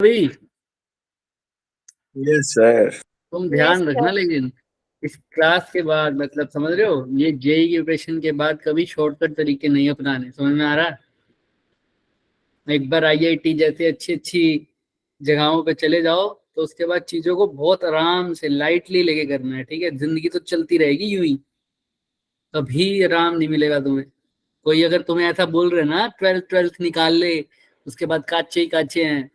भाई yes sir. तुम ध्यान रखना, लेकिन इस क्लास के बाद, मतलब समझ रहे हो, ये जेई के प्रिपरेशन के बाद कभी शॉर्टकट तरीके नहीं अपनाने। समझ में आ रहा है? एक बार आईआईटी जैसे अच्छी अच्छी जगहों पे चले जाओ तो उसके बाद चीजों को बहुत आराम से लाइटली लेके करना है। ठीक है, जिंदगी तो चलती रहेगी यूं ही, कभी आराम नहीं मिलेगा तुम्हें। कोई अगर तुम्हें ऐसा बोल रहे ना, ट्वेल्थ ट्वेल्थ निकाल ले, उसके बाद काचे ही काचे हैं,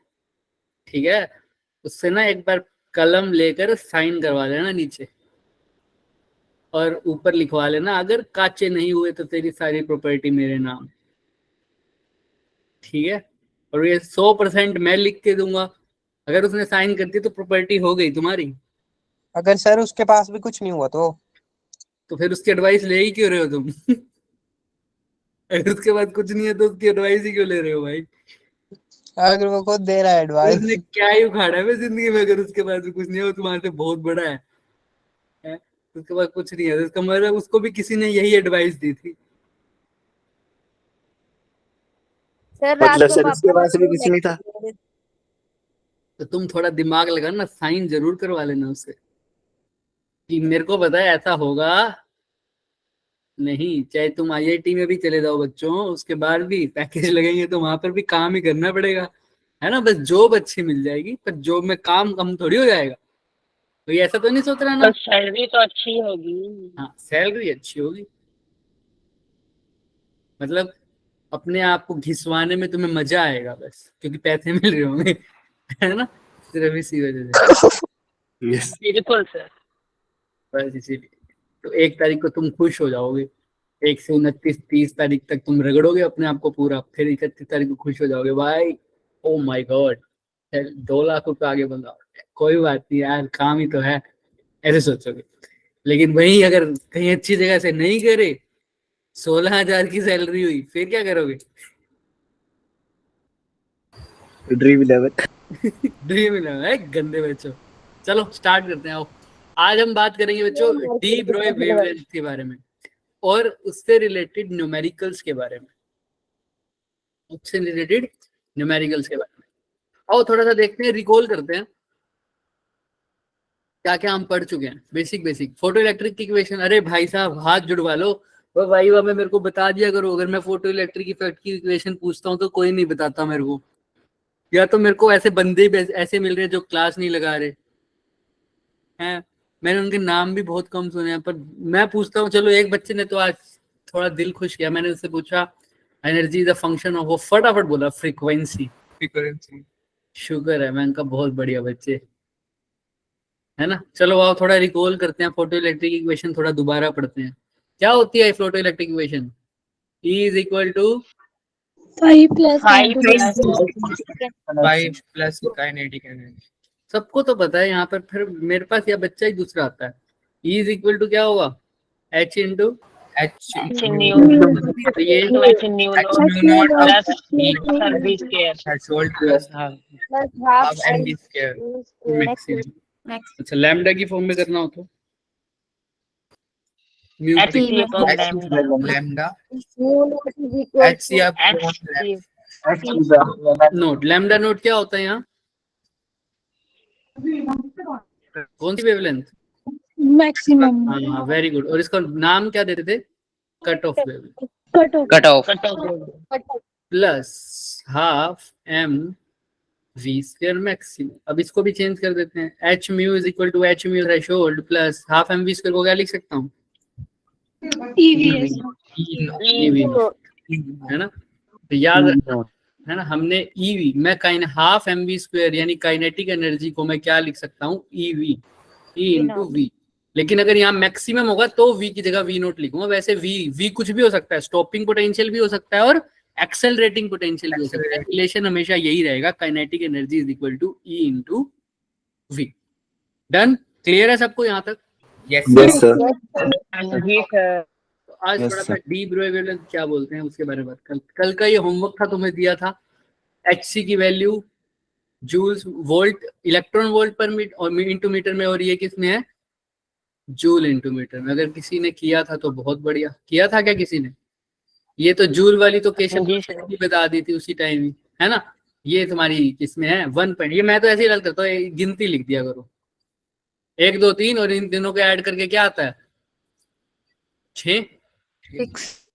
ठीक है, उससे ना एक बार कलम लेकर साइन करवा लेना नीचे, और ऊपर लिखवा लेना, अगर काचे नहीं हुए तो तेरी सारी प्रॉपर्टी मेरे नाम। ठीक है, और ये 100% मैं लिख के दूंगा। अगर उसने साइन कर दी तो प्रॉपर्टी हो गई तुम्हारी। अगर सर उसके पास भी कुछ नहीं हुआ तो फिर उसकी एडवाइस ले ही क्यों रहे हो तुम? अगर उसके बाद कुछ नहीं है तो उसकी एडवाइस ही क्यों ले रहे हो भाई? अगर वो खुद दे रहा है एडवाइस। उसने क्या ही उखाड़ा है जिंदगी में? अगर उसके पास भी कुछ नहीं है, वो तुम्हारे से बहुत बड़ा है? उसके पास कुछ नहीं है तो इसका मतलब उसको भी किसी ने यही एडवाइस दी थी। सर रात मतलब को सर उसके पापा पास भी कुछ नहीं था। तो तुम थोड़ा दिमाग लगाना, साइन जरूर करवा लेना उससे कि मेरे को पता है ऐसा होगा। नहीं, चाहे तुम आईआईटी में भी चले जाओ बच्चों, उसके बाद भी पैकेज लगेंगे तो वहां पर भी काम ही करना पड़ेगा, है ना? बस जॉब अच्छी मिल जाएगी, पर जॉब में काम कम थोड़ी हो जाएगा। तो ये ऐसा तो नहीं सोच रहा ना? तो सैलरी तो अच्छी होगी। हाँ, सैलरी अच्छी होगी, मतलब अपने आप को घिसवाने में तुम्हें मजा आएगा बस, क्योंकि पैसे मिल रहे होंगे। है ना? सिर्फ इसी वजह से। यस। बिल्कुल सर। बस इसीलिए तो 1 तारीख को तुम खुश हो जाओगे। 1 से 29 30 तारीख तक तुम रगड़ोगे अपने आप को पूरा, फिर 31 तारीख को खुश हो जाओगे भाई। ओ माय गॉड, 2 लाख रुपए आगे बंदा, कोई बात नहीं यार, काम ही तो है, ऐसे सोचोगे। लेकिन वही अगर कहीं अच्छी जगह से नहीं करे, 16,000 की सैलरी हुई, फिर क्या करोगे? ड्रीम 11। ड्रीम इलेवन है, गंदे बच्चों। चलो स्टार्ट करते हैं, आओ। आज हम बात करेंगे बच्चों डी ब्रोय वेवलेंथ के बारे में, और उससे रिलेटेड न्यूमेरिकल्स के बारे में, उससे रिलेटेड न्यूमेरिकल्स के बारे में। आओ थोड़ा सा देखते हैं, रिकॉल करते हैं क्या क्या हम पढ़ चुके हैं। Basic basic photo electric equation, अरे भाई साहब हाथ जुड़वा लो। वो भाई वो मेरे को बता दिया करो, अगर मैं फोटो इलेक्ट्रिक इफेक्ट की इक्वेशन पूछता हूँ तो कोई नहीं बताता मेरे को, या तो मेरे को ऐसे बंदे ही ऐसे मिल रहे हैं जो क्लास नहीं लगा रहे हैं। मैंने उनके नाम भी बहुत कम सुने हैं, पर मैं पूछता हूँ। चलो एक बच्चे ने तो आज थोड़ा दिल खुश किया, मैंने उससे पूछा energy is a function of, वो फटाफट बोला फ्रीक्वेंसी। फ्रीक्वेंसी, शुक्र है, मैंने कहा बहुत बढ़िया बच्चे, है ना? चलो आओ थोड़ा रिकॉल करते हैं, फोटो इलेक्ट्रिक इक्वेशन थोड़ा दोबारा पढ़ते हैं। क्या होती है photoelectric equation? E is equal to 5 plus 5 plus kinetic energy. सबको तो पता है यहाँ पर, फिर मेरे पास यह बच्चा ही दूसरा आता है। E इज इक्वल टू क्या होगा? H इंटू एच न्यू तो ये h nu naught plus sir b square threshold plus half n b square maximum. अच्छा, लैम्डा की फॉर्म में करना हो तो mu h c upon lambda lambda h h c h naught. Lambda naught क्या होता है यहाँ? कौन सी वेवलेंथ? मैक्सिमम हाँ वेरी गुड। और इसका नाम क्या देते थे? Cut off wavelength cut off. Plus half m v square maximum. अब इसको भी चेंज कर देते हैं, h mu is equal to h mu threshold plus half m v square को क्या लिख सकता हूँ? है ना? तो याद है ना, हमने ईवी, मैं हाफ एम वी स्क्वायर यानी काइनेटिक एनर्जी को मैं क्या लिख सकता हूँ? EV, e into v. लेकिन अगर यहाँ मैक्सिमम होगा तो वी की जगह वी नोट लिखूंगा। वैसे वी कुछ भी हो सकता है, स्टॉपिंग पोटेंशियल भी हो सकता है और एक्सेलरेटिंग पोटेंशियल भी हो सकता है। रिलेशन हमेशा यही रहेगा, kinetic energy is equal to E into V. Done? Clear है सबको यहाँ तक? Yes sir. जी सर। तो आज Yes, थोड़ा सा sir. डी ब्रोय वेवलेंथ क्या बोलते हैं उसके बारे में बात। कल का ये होमवर्क था, तुम्हें दिया था एचसी की value joules volt electron volt पर मीटर और इंटू मीटर में, और ये किसमें है? जूल इंटू मीटर में। अगर किसी ने किया था तो बहुत बढ़िया। किया था क्या किसी ने? ये तो जूल वाली तो केशव जी ने बता दी थी उसी टाइम ही, है ना? ये तुम्हारी किसमें है 1 पॉइंट। ये मैं तो ऐसे ही रल करता हूँ, गिनती लिख दिया करो 1 2 3 और इन तीनों को ऐड करके क्या आता है 6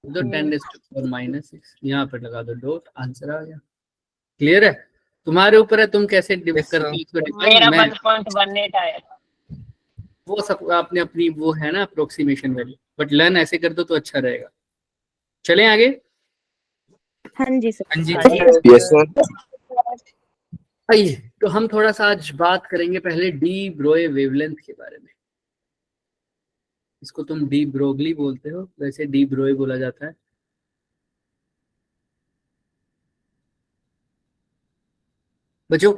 तो 10⁻⁻⁶ यहाँ पर लगा दो डॉट, आंसर आ गया। क्लियर है? तुम्हारे ऊपर है तुम कैसे करते हो इसको डिफाइन। मेरा मैं 1.18 आया था। वो सब आपने अपनी वो है ना अप्रोक्सीमेशन वैल्यू, बट लर्न ऐसे कर दो तो अच्छा रहेगा। चलें आगे। हाँ जी सर। हाँ जी यस सर। आइए तो हम थोड़ा सा आज बात करेंगे पहले डी ब्रोए वेवलेंथ के बारे में। इसको तुम डी ब्रोगली बोलते हो, वैसे डी ब्रोए बोला जाता है। बच्चों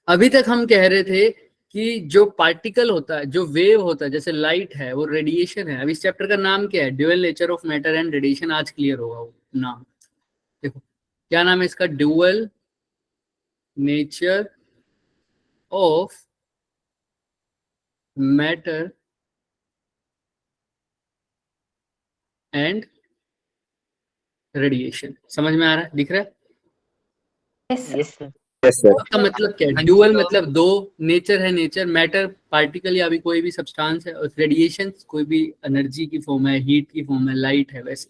अभी तक हम कह रहे थे कि जो पार्टिकल होता है, जो वेव होता है, जैसे लाइट है वो रेडिएशन है। अब इस चैप्टर का नाम क्या है? Dual nature of matter and radiation. आज क्लियर होगा वो नाम। देखो क्या नाम है इसका, dual nature of matter and radiation. समझ में आ रहा है, दिख रहा है? Yes sir. Yes sir. इसका मतलब क्या है? ड्यूअल मतलब दो, नेचर है नेचर, मैटर पार्टिकल या भी कोई भी सब्सटेंस है, और रेडिएशन कोई भी एनर्जी की फॉर्म है, हीट की फॉर्म है, लाइट है वैसे।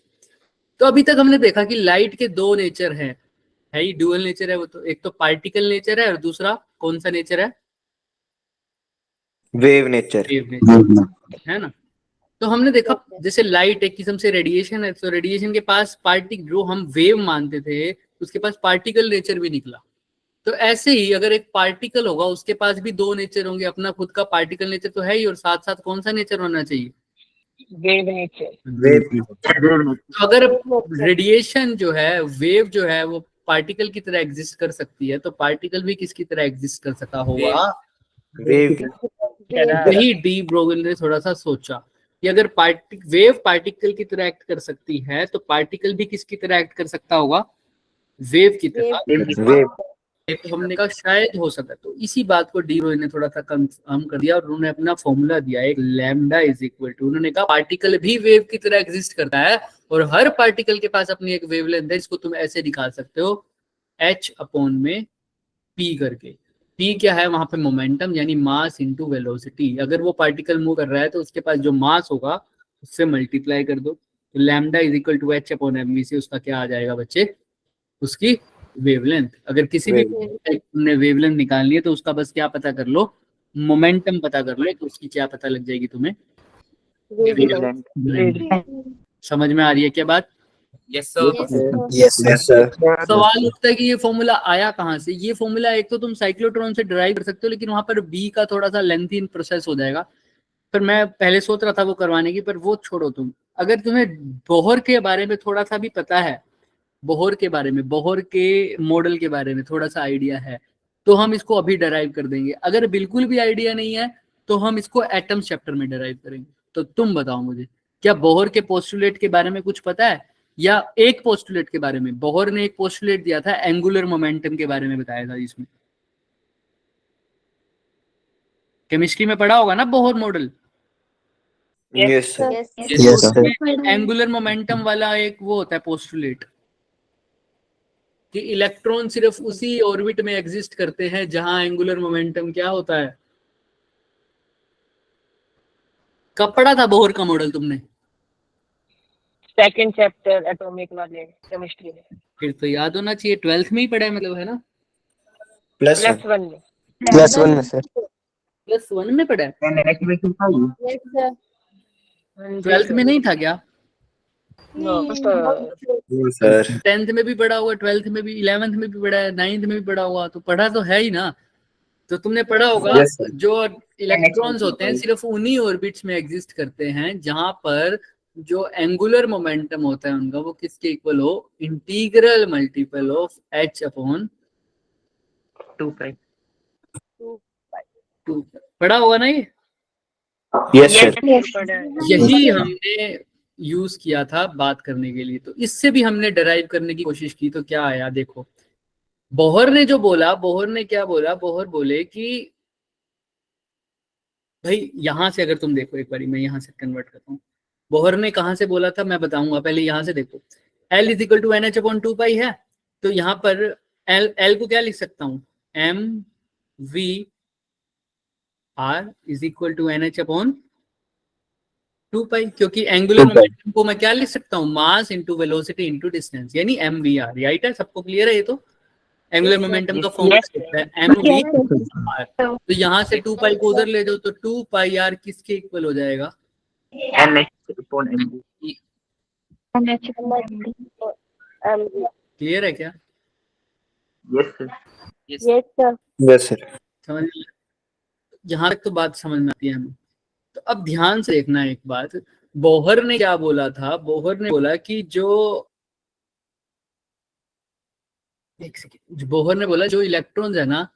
तो अभी तक हमने देखा कि लाइट के दो नेचर हैं, है ही ड्यूअल नेचर है वो। तो एक तो पार्टिकल नेचर है और दूसरा कौन सा नेचर है? Wave nature. वेव नेचर, है ना। तो हमने देखा जैसे लाइट एक किस्म से रेडिएशन है, तो रेडिएशन के पास पार्टिकल, जो हम वेव मानते थे उसके पास पार्टिकल नेचर भी निकला। तो ऐसे ही अगर एक पार्टिकल होगा उसके पास भी दो नेचर होंगे, अपना खुद का पार्टिकल नेचर तो है ही, और साथ साथ कौन सा नेचर होना चाहिए? Wave nature. वेव। तो अगर रेडिएशन जो है, वेव जो है वो पार्टिकल की तरह एग्जिस्ट कर सकती है, तो पार्टिकल भी किसकी तरह एग्जिस्ट कर सका होगा? वेव। यही डी ब्रोगली ने थोड़ा सा सोचा कि अगर वेव पार्टिकल की तरह एक्ट कर सकती है तो पार्टिकल भी किसकी तरह एक्ट कर सकता होगा? वेव की तरह। वेव। तो हमने कहा शायद हो सकता है। तो इसी बात को डी ब्रोगली ने थोड़ा सा कंफर्म कर दिया और उन्होंने अपना फॉर्मूला दिया एक लैम्डा इज इक्वल टू, उन्होंने कहा पार्टिकल भी वेव की तरह एग्जिस्ट करता है और हर पार्टिकल के पास अपनी एक वेवलेंथ है। इसको तुम ऐसे निकाल सकते हो h/में p करके। p क्या है वहां पे? मोमेंटम, यानी मास इनटू वेलोसिटी। अगर वो पार्टिकल मूव कर रहा है तो उसके पास जो मास होगा उससे मल्टीप्लाई कर दो। तो lambda is equal to h/mv से उसका क्या आ जाएगा बच्चे? उसकी वेवलेंथ। अगर किसी भी तुमने वेवलेंथ निकालनी है तो उसका बस क्या पता कर लो? मोमेंटम पता कर लो, तो उसकी क्या पता लग जाएगी तुम्हें? समझ में आ रही है क्या बात? Yes sir. Yes sir. सवाल उठता है कि ये फॉर्मूला आया कहाँ से? ये फॉर्मूला एक तो तुम साइक्लोट्रॉन से डिराइव कर सकते हो, लेकिन वहां पर बी का थोड़ा सा लेंथी प्रोसेस हो जाएगा। पर मैं पहले सोच रहा था वो करवाने की, पर वो छोड़ो तुम। अगर तुम्हें बोहर के बारे में थोड़ा सा भी पता है, बोहर के बारे में, बोहर के मॉडल के बारे में थोड़ा सा आइडिया है, तो हम इसको अभी डिराइव कर देंगे। अगर बिल्कुल भी आइडिया नहीं है तो हम इसको एटम्स चैप्टर में डिराइव करेंगे। तो तुम बताओ मुझे, क्या बोहर के पोस्टुलेट के बारे में कुछ पता है? या एक पोस्टुलेट के बारे में? बोहर ने एक पोस्टुलेट दिया था, एंगुलर मोमेंटम के बारे में बताया था, जिसमें केमिस्ट्री में पढ़ा होगा ना Bohr model. Yes sir. Yes sir. Angular momentum वाला एक वो होता है पोस्टुलेट कि इलेक्ट्रॉन सिर्फ उसी ऑर्बिट में एग्जिस्ट करते हैं जहां एंगुलर मोमेंटम क्या होता है। कब पढ़ा था बोहर का मॉडल तुमने? सेकंड चैप्टर एटॉमिक वाले केमिस्ट्री में। फिर तो याद होना चाहिए, 12th में ही पढ़ा है मतलब, है ना? प्लस प्लस 1 में। +1 में सर। +1 में पढ़ा है, यस सर। 12th में नहीं था क्या? सर। 10th में भी पढ़ा हुआ, 12th में भी, 11th में भी पढ़ा है, 9th में भी पढ़ा हुआ, तो पढ़ा तो है ही ना। तो तुमने पढ़ा होगा Yes, sir. जो इलेक्ट्रॉन्स होते हैं सिर्फ उन्हीं ऑर्बिट्स में एग्जिस्ट करते हैं जहां पर जो एंगुलर मोमेंटम होता है उनका वो किसके इक्वल हो? इंटीग्रल मल्टीपल ऑफ h/2 पढ़ा होगा ना ये? Yes sir. यही हमने यूज किया था बात करने के लिए। तो इससे भी हमने डराइव करने की कोशिश की। तो क्या आया देखो, बोहर ने जो बोला, बोहर ने क्या बोला? बोहर बोले कि भाई यहां से अगर तुम देखो, एक बारी मैं यहां से कन्वर्ट करता हूँ। बोहर ने कहां से बोला था मैं बताऊंगा, पहले यहां से देखो। L = NH/2π है, तो यहाँ पर एल को क्या लिख सकता हूँ, m v r is equal to n h upon 2 pi, क्योंकि एंगुलर मोमेंटम को मैं क्या लिख सकता हूँ, mass into velocity into distance, यानी एम वी आर। राइट है, सबको क्लियर है ये तो? एंगुलर मोमेंटम का फॉर्मूला होता है एम वी आर। तो यहाँ से 2 पाई को उधर ले जाओ तो 2 पाई आर किसके इक्वल हो जाएगा, क्लियर है क्या? Yes, sir. समझ में? यहाँ तक तो बात समझ में आती है हमें। तो अब ध्यान से देखना एक बात, बोहर ने क्या बोला था, बोहर ने बोला कि एक सेकेंड, बोहर ने बोला जो इलेक्ट्रॉन्स है ना,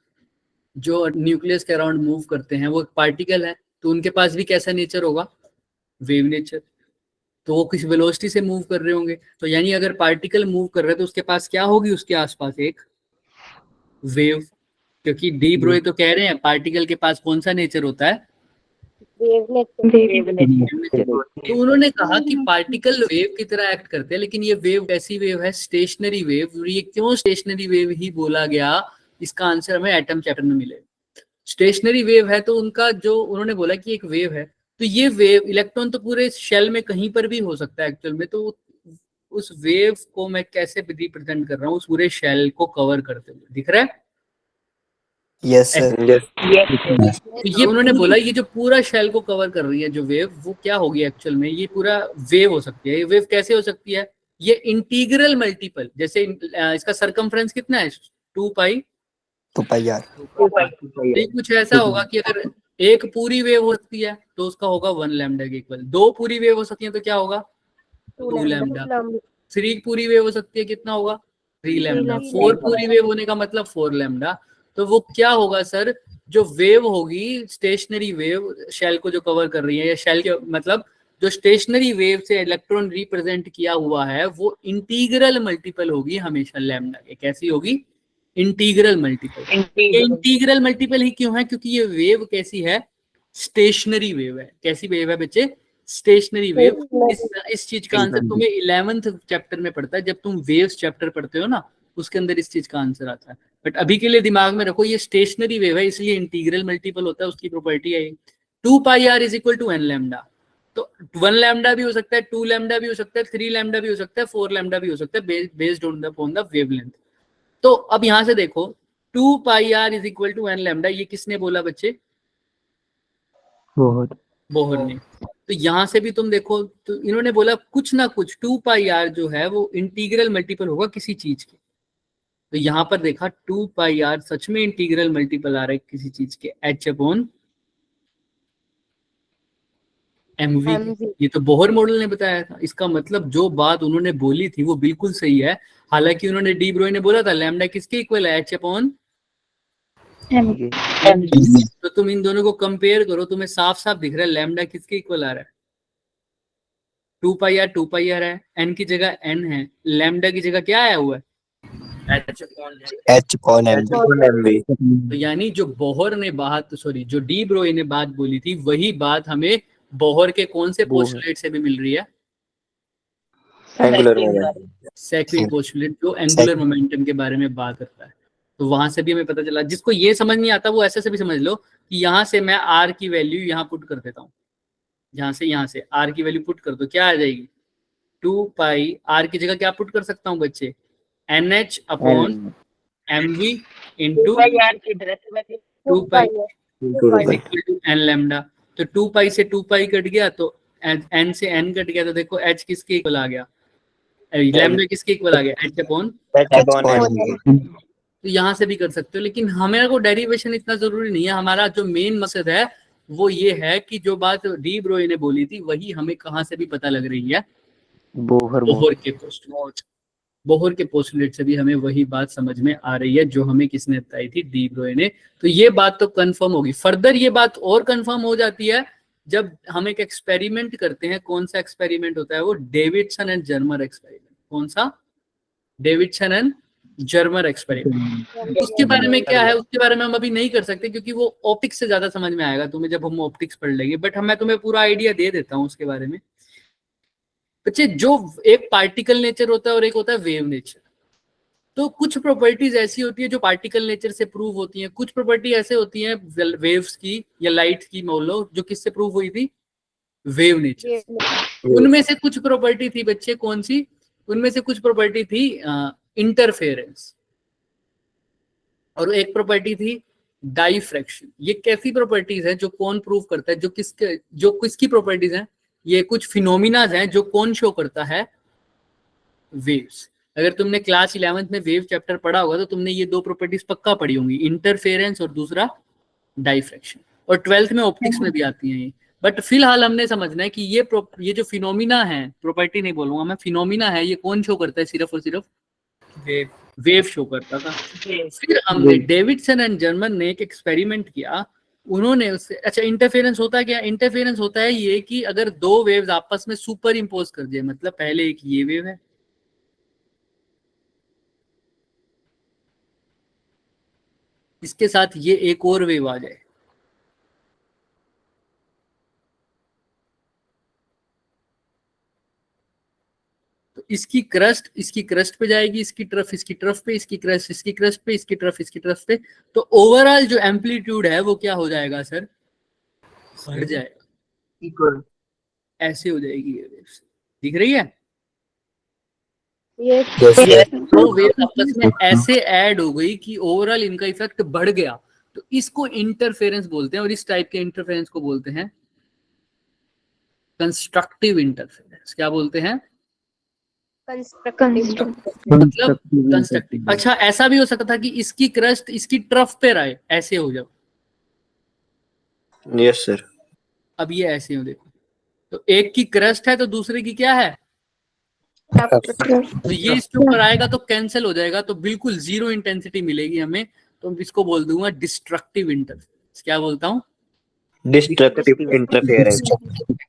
जो न्यूक्लियस के अराउंड मूव करते हैं, वो एक पार्टिकल है, तो उनके पास भी कैसा नेचर होगा, वेव नेचर। तो वो किस वेलोसिटी से मूव कर रहे होंगे, तो यानी अगर पार्टिकल मूव कर रहा है तो उसके पास क्या होगी, उसके आसपास एक वेव, क्योंकि डी ब्रोई तो कह रहे हैं पार्टिकल के पास कौन सा नेचर होता है, तो उन्होंने कहा कि पार्टिकल वेव की तरह एक्ट करते हैं, लेकिन ये वेव कैसी वेव है, स्टेशनरी वेव। ये क्यों स्टेशनरी वेव ही बोला गया, इसका आंसर हमें एटम चैप्टर में मिलेगा। स्टेशनरी वेव है तो उनका जो उन्होंने बोला कि एक वेव है, तो ये वेव, इलेक्ट्रॉन तो पूरे शेल में कहीं पर भी हो सकता है एक्चुअल में, तो उस वेव को मैं कैसे रिप्रेजेंट कर रहा हूँ, उस पूरे शेल को कवर करते हुए, दिख रहा है? Yes sir. Yes. तो ये उन्होंने बोला ये जो पूरा शेल को कवर कर रही है जो वेव, वो क्या होगी एक्चुअल में, ये पूरा वेव हो सकती है। ये वेव कैसे हो सकती है, ये इंटीग्रल मल्टीपल, जैसे इसका सरकमफ्रेंस कितना है, 2 पाई, 2 पाई आर। तो कुछ ऐसा होगा कि अगर एक पूरी वेव हो सकती है तो उसका होगा 1 लैम्डा के इक्वल, 2 पूरी वेव हो सकती है तो क्या होगा, 2 लैम्डा, 3 पूरी वेव हो सकती है, कितना होगा, 3 लैम्डा, 4 पूरी वेव होने का मतलब 4 लैम्डा। तो वो क्या होगा सर, जो वेव होगी स्टेशनरी वेव, शेल को जो कवर कर रही है, या शेल के मतलब जो स्टेशनरी वेव से इलेक्ट्रॉन रिप्रेजेंट किया हुआ है, वो इंटीग्रल मल्टीपल होगी हमेशा लैम्डा के। कैसी होगी, इंटीग्रल मल्टीपल। इंटीग्रल मल्टीपल ही क्यों है, क्योंकि ये वेव कैसी है, स्टेशनरी वेव है। कैसी वेव है बच्चे, स्टेशनरी वेव। इस चीज का आंसर तुम्हें 11th चैप्टर में पड़ता है, जब तुम वेव्स चैप्टर पढ़ते हो ना, उसके अंदर इस चीज का आंसर आता है। बट अभी के लिए दिमाग में रखो, ये स्टेशनरी वेव है, इसलिए इंटीग्रल मल्टीपल होता है, उसकी प्रॉपर्टी है 2 pi r is equal to n lambda. तो 1 लैम्डा भी हो सकता है, 2 लैम्डा भी हो सकता है, 3 लैम्डा भी हो सकता है, 4 लैम्डा भी हो सकता है, बेस्ड ऑन द वेवलेंथ। तो अब यहां से देखो 2 pi r is equal to n lambda, ये किसने बोला बच्चे, बोहर ने। तो यहां से भी तुम देखो, तो इन्होंने बोला कुछ ना कुछ 2 पाई आर जो है वो इंटीग्रल मल्टीपल होगा किसी चीज के। तो यहां पर देखा 2 पाई आर सच में इंटीग्रल मल्टीपल आ रहा है किसी चीज के, एच अपॉन एमवी। ये तो बोहर मॉडल ने बताया था, इसका मतलब जो बात उन्होंने बोली थी वो बिल्कुल सही है। हालांकि उन्होंने डी ब्रोई ने बोला था लैम्डा किसके इक्वल है, एच अपॉन एमवी। तो तुम इन दोनों को कंपेयर करो, तुम्हें साफ साफ दिख रहा है लैम्डा किसके इक्वल आ रहा है, 2 पाई आर है, एन की जगह एन है, लैम्डा की जगह क्या आया हुआ है, एच अपॉन एम। तो यानी जो बोहर ने बात, सॉरी जो डी ब्रोई ने बात बोली थी, वही बात हमें बोहर के कौन से पोस्टुलेट से भी मिल रही है, Angular momentum. सेकंड पोस्टुलेट, जो एंगुलर मोमेंटम के बारे में बात करता है। तो वहां से भी हमें पता चला, जिसको ये समझ नहीं आता वो ऐसे से भी समझ लो कि यहाँ से मैं आर की वैल्यू यहाँ पुट कर देता हूँ, यहाँ से आर की वैल्यू पुट कर दो, क्या आ जाएगी, 2 पाई आर की जगह क्या पुट कर सकता हूँ बच्चे, n h upon m v into 2 pi n lambda. तो 2 पाई से 2 पाई कट गया, तो एन से एन कट गया, तो देखो एच किसके इक्वल आ गया, लैम्डा किसके इक्वल आ गया, एच अपॉन। तो यहाँ से भी कर सकते हो, लेकिन हमें को डेरिवेशन इतना जरूरी नहीं है। हमारा जो मेन मकसद है वो ये है कि जो बात डी ब्रोई ने बोली थी वही हमें कहाँ से भी पता लग रही है, बोहर के पोस्टुलेट। बोहर के पोस्टुलेट से भी हमें वही बात समझ में आ रही है जो हमें किसने बताई थी, डी ब्रोई ने। तो ये बात तो कंफर्म होगी। फर्दर ये बात और कंफर्म हो जाती है जब हम एक एक्सपेरिमेंट करते हैं। कौन सा एक्सपेरिमेंट होता है वो, डेविडसन एंड जर्मर एक्सपेरिमेंट। कौन सा, डेविडसन एंड जर्मर एक्सपेरिमेंट। उसके बारे में क्या है, उसके बारे में हम अभी नहीं कर सकते क्योंकि वो ऑप्टिक्स से ज्यादा समझ में आएगा तुम्हें जब हम ऑप्टिक्स पढ़ लेंगे। बट मैं तुम्हें पूरा आइडिया दे देता हूँ उसके बारे में। बच्चे जो एक पार्टिकल नेचर होता है और एक होता है वेव नेचर। तो कुछ प्रॉपर्टीज ऐसी होती है जो पार्टिकल नेचर से प्रूव होती हैं, कुछ प्रॉपर्टी ऐसे होती हैं वेव्स की या लाइट की मान लो, जो किससे प्रूव हुई थी, वेव नेचर। उनमें से कुछ प्रॉपर्टी थी बच्चे, कौन सी, उनमें से कुछ प्रॉपर्टी थी इंटरफेरेंस, और एक प्रॉपर्टी थी डाइफ्रैक्शन। ये कैसी प्रॉपर्टीज है, जो कौन प्रूव करता है, जो किसकी प्रॉपर्टीज हैं, ये कुछ फिनोमिना हैं जो कौन शो करता है, वेव्स। अगर तुमने क्लास 11th में वेव चैप्टर पढ़ा होगा तो तुमने ये दो प्रॉपर्टीज पक्का पढ़ी होंगी, इंटरफेरेंस और दूसरा डाइफ्रैक्शन, और 12th में ऑप्टिक्स में भी आती हैं ये। बट फिलहाल हमने समझना है कि ये जो फिनोमिना है, प्रॉपर्टी नहीं बोलूंगा मैं, फिनोमिना है, ये कौन शो करता है, सिर्फ और सिर्फ वेव शो करता था। फिर हमने डेविडसन एंड जर्मन ने एक एक्सपेरिमेंट किया, उन्होंने उससे, अच्छा इंटरफेरेंस होता है क्या, इंटरफेरेंस होता है ये कि अगर दो वेव्स आपस में सुपर इम्पोज कर दिए, मतलब पहले एक ये वेव है, इसके साथ ये एक और वेव आ जाए, तो इसकी क्रस्ट पे जाएगी, इसकी तरफ पे, इसकी क्रस्ट पे, इसकी तरफ पे, तो ओवरऑल जो एम्पलीट्यूड है वो क्या हो जाएगा सर, बढ़ जाएगा, इक्वल, ऐसे हो जाएगी ये वेव्स, दिख रही है। तो वेव आपस में ऐसे ऐड हो गई कि ओवरऑल इनका इफेक्ट बढ़ गया, तो इसको इंटरफेरेंस बोलते हैं, और इस टाइप के इंटरफेरेंस को बोलते हैं कंस्ट्रक्टिव इंटरफेरेंस। क्या बोलते हैं, मतलब कंस्ट्रक्टिव। अच्छा ऐसा भी हो सकता था कि इसकी क्रस्ट इसकी ट्रफ पे रहे, ऐसे हो जाओ, यस सर, अब ये ऐसे हो, देखो, तो एक की क्रस्ट है तो दूसरे की क्या है, तो ये इसके ऊपर आएगा तो कैंसिल हो जाएगा, तो बिल्कुल जीरो इंटेंसिटी मिलेगी हमें, तो इसको बोल दूंगा डिस्ट्रक्टिव इंटरफेरेंस। क्या बोलता हूँ, डिस्ट्रक्टिव इंटरफेरेंस।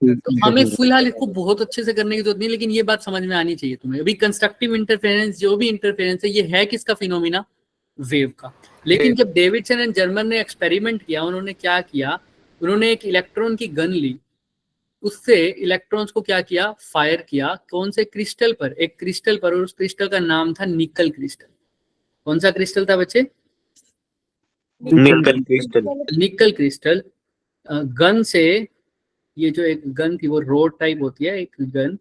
तो हमें फिलहाल इसको बहुत अच्छे से करने की जरूरत नहीं, लेकिन ये बात समझ में आनी चाहिए तुम्हें। अभी कंस्ट्रक्टिव इंटरफेरेंस, जो भी इंटरफेरेंस है, ये है किसका फिनोमिना, वेव का। लेकिन जब डेविडसन एंड जर्मन ने एक्सपेरिमेंट किया, उन्होंने क्या किया, उन्होंने एक इलेक्ट्रॉन की गन ली, उससे इलेक्ट्रॉन्स को क्या किया, फायर किया, कौन से क्रिस्टल पर, एक क्रिस्टल पर, और उस क्रिस्टल का नाम था निकल क्रिस्टल। कौन सा क्रिस्टल था बच्चे, निकल क्रिस्टल। गन से, ये जो एक गन थी वो रोड टाइप होती है, एक गन,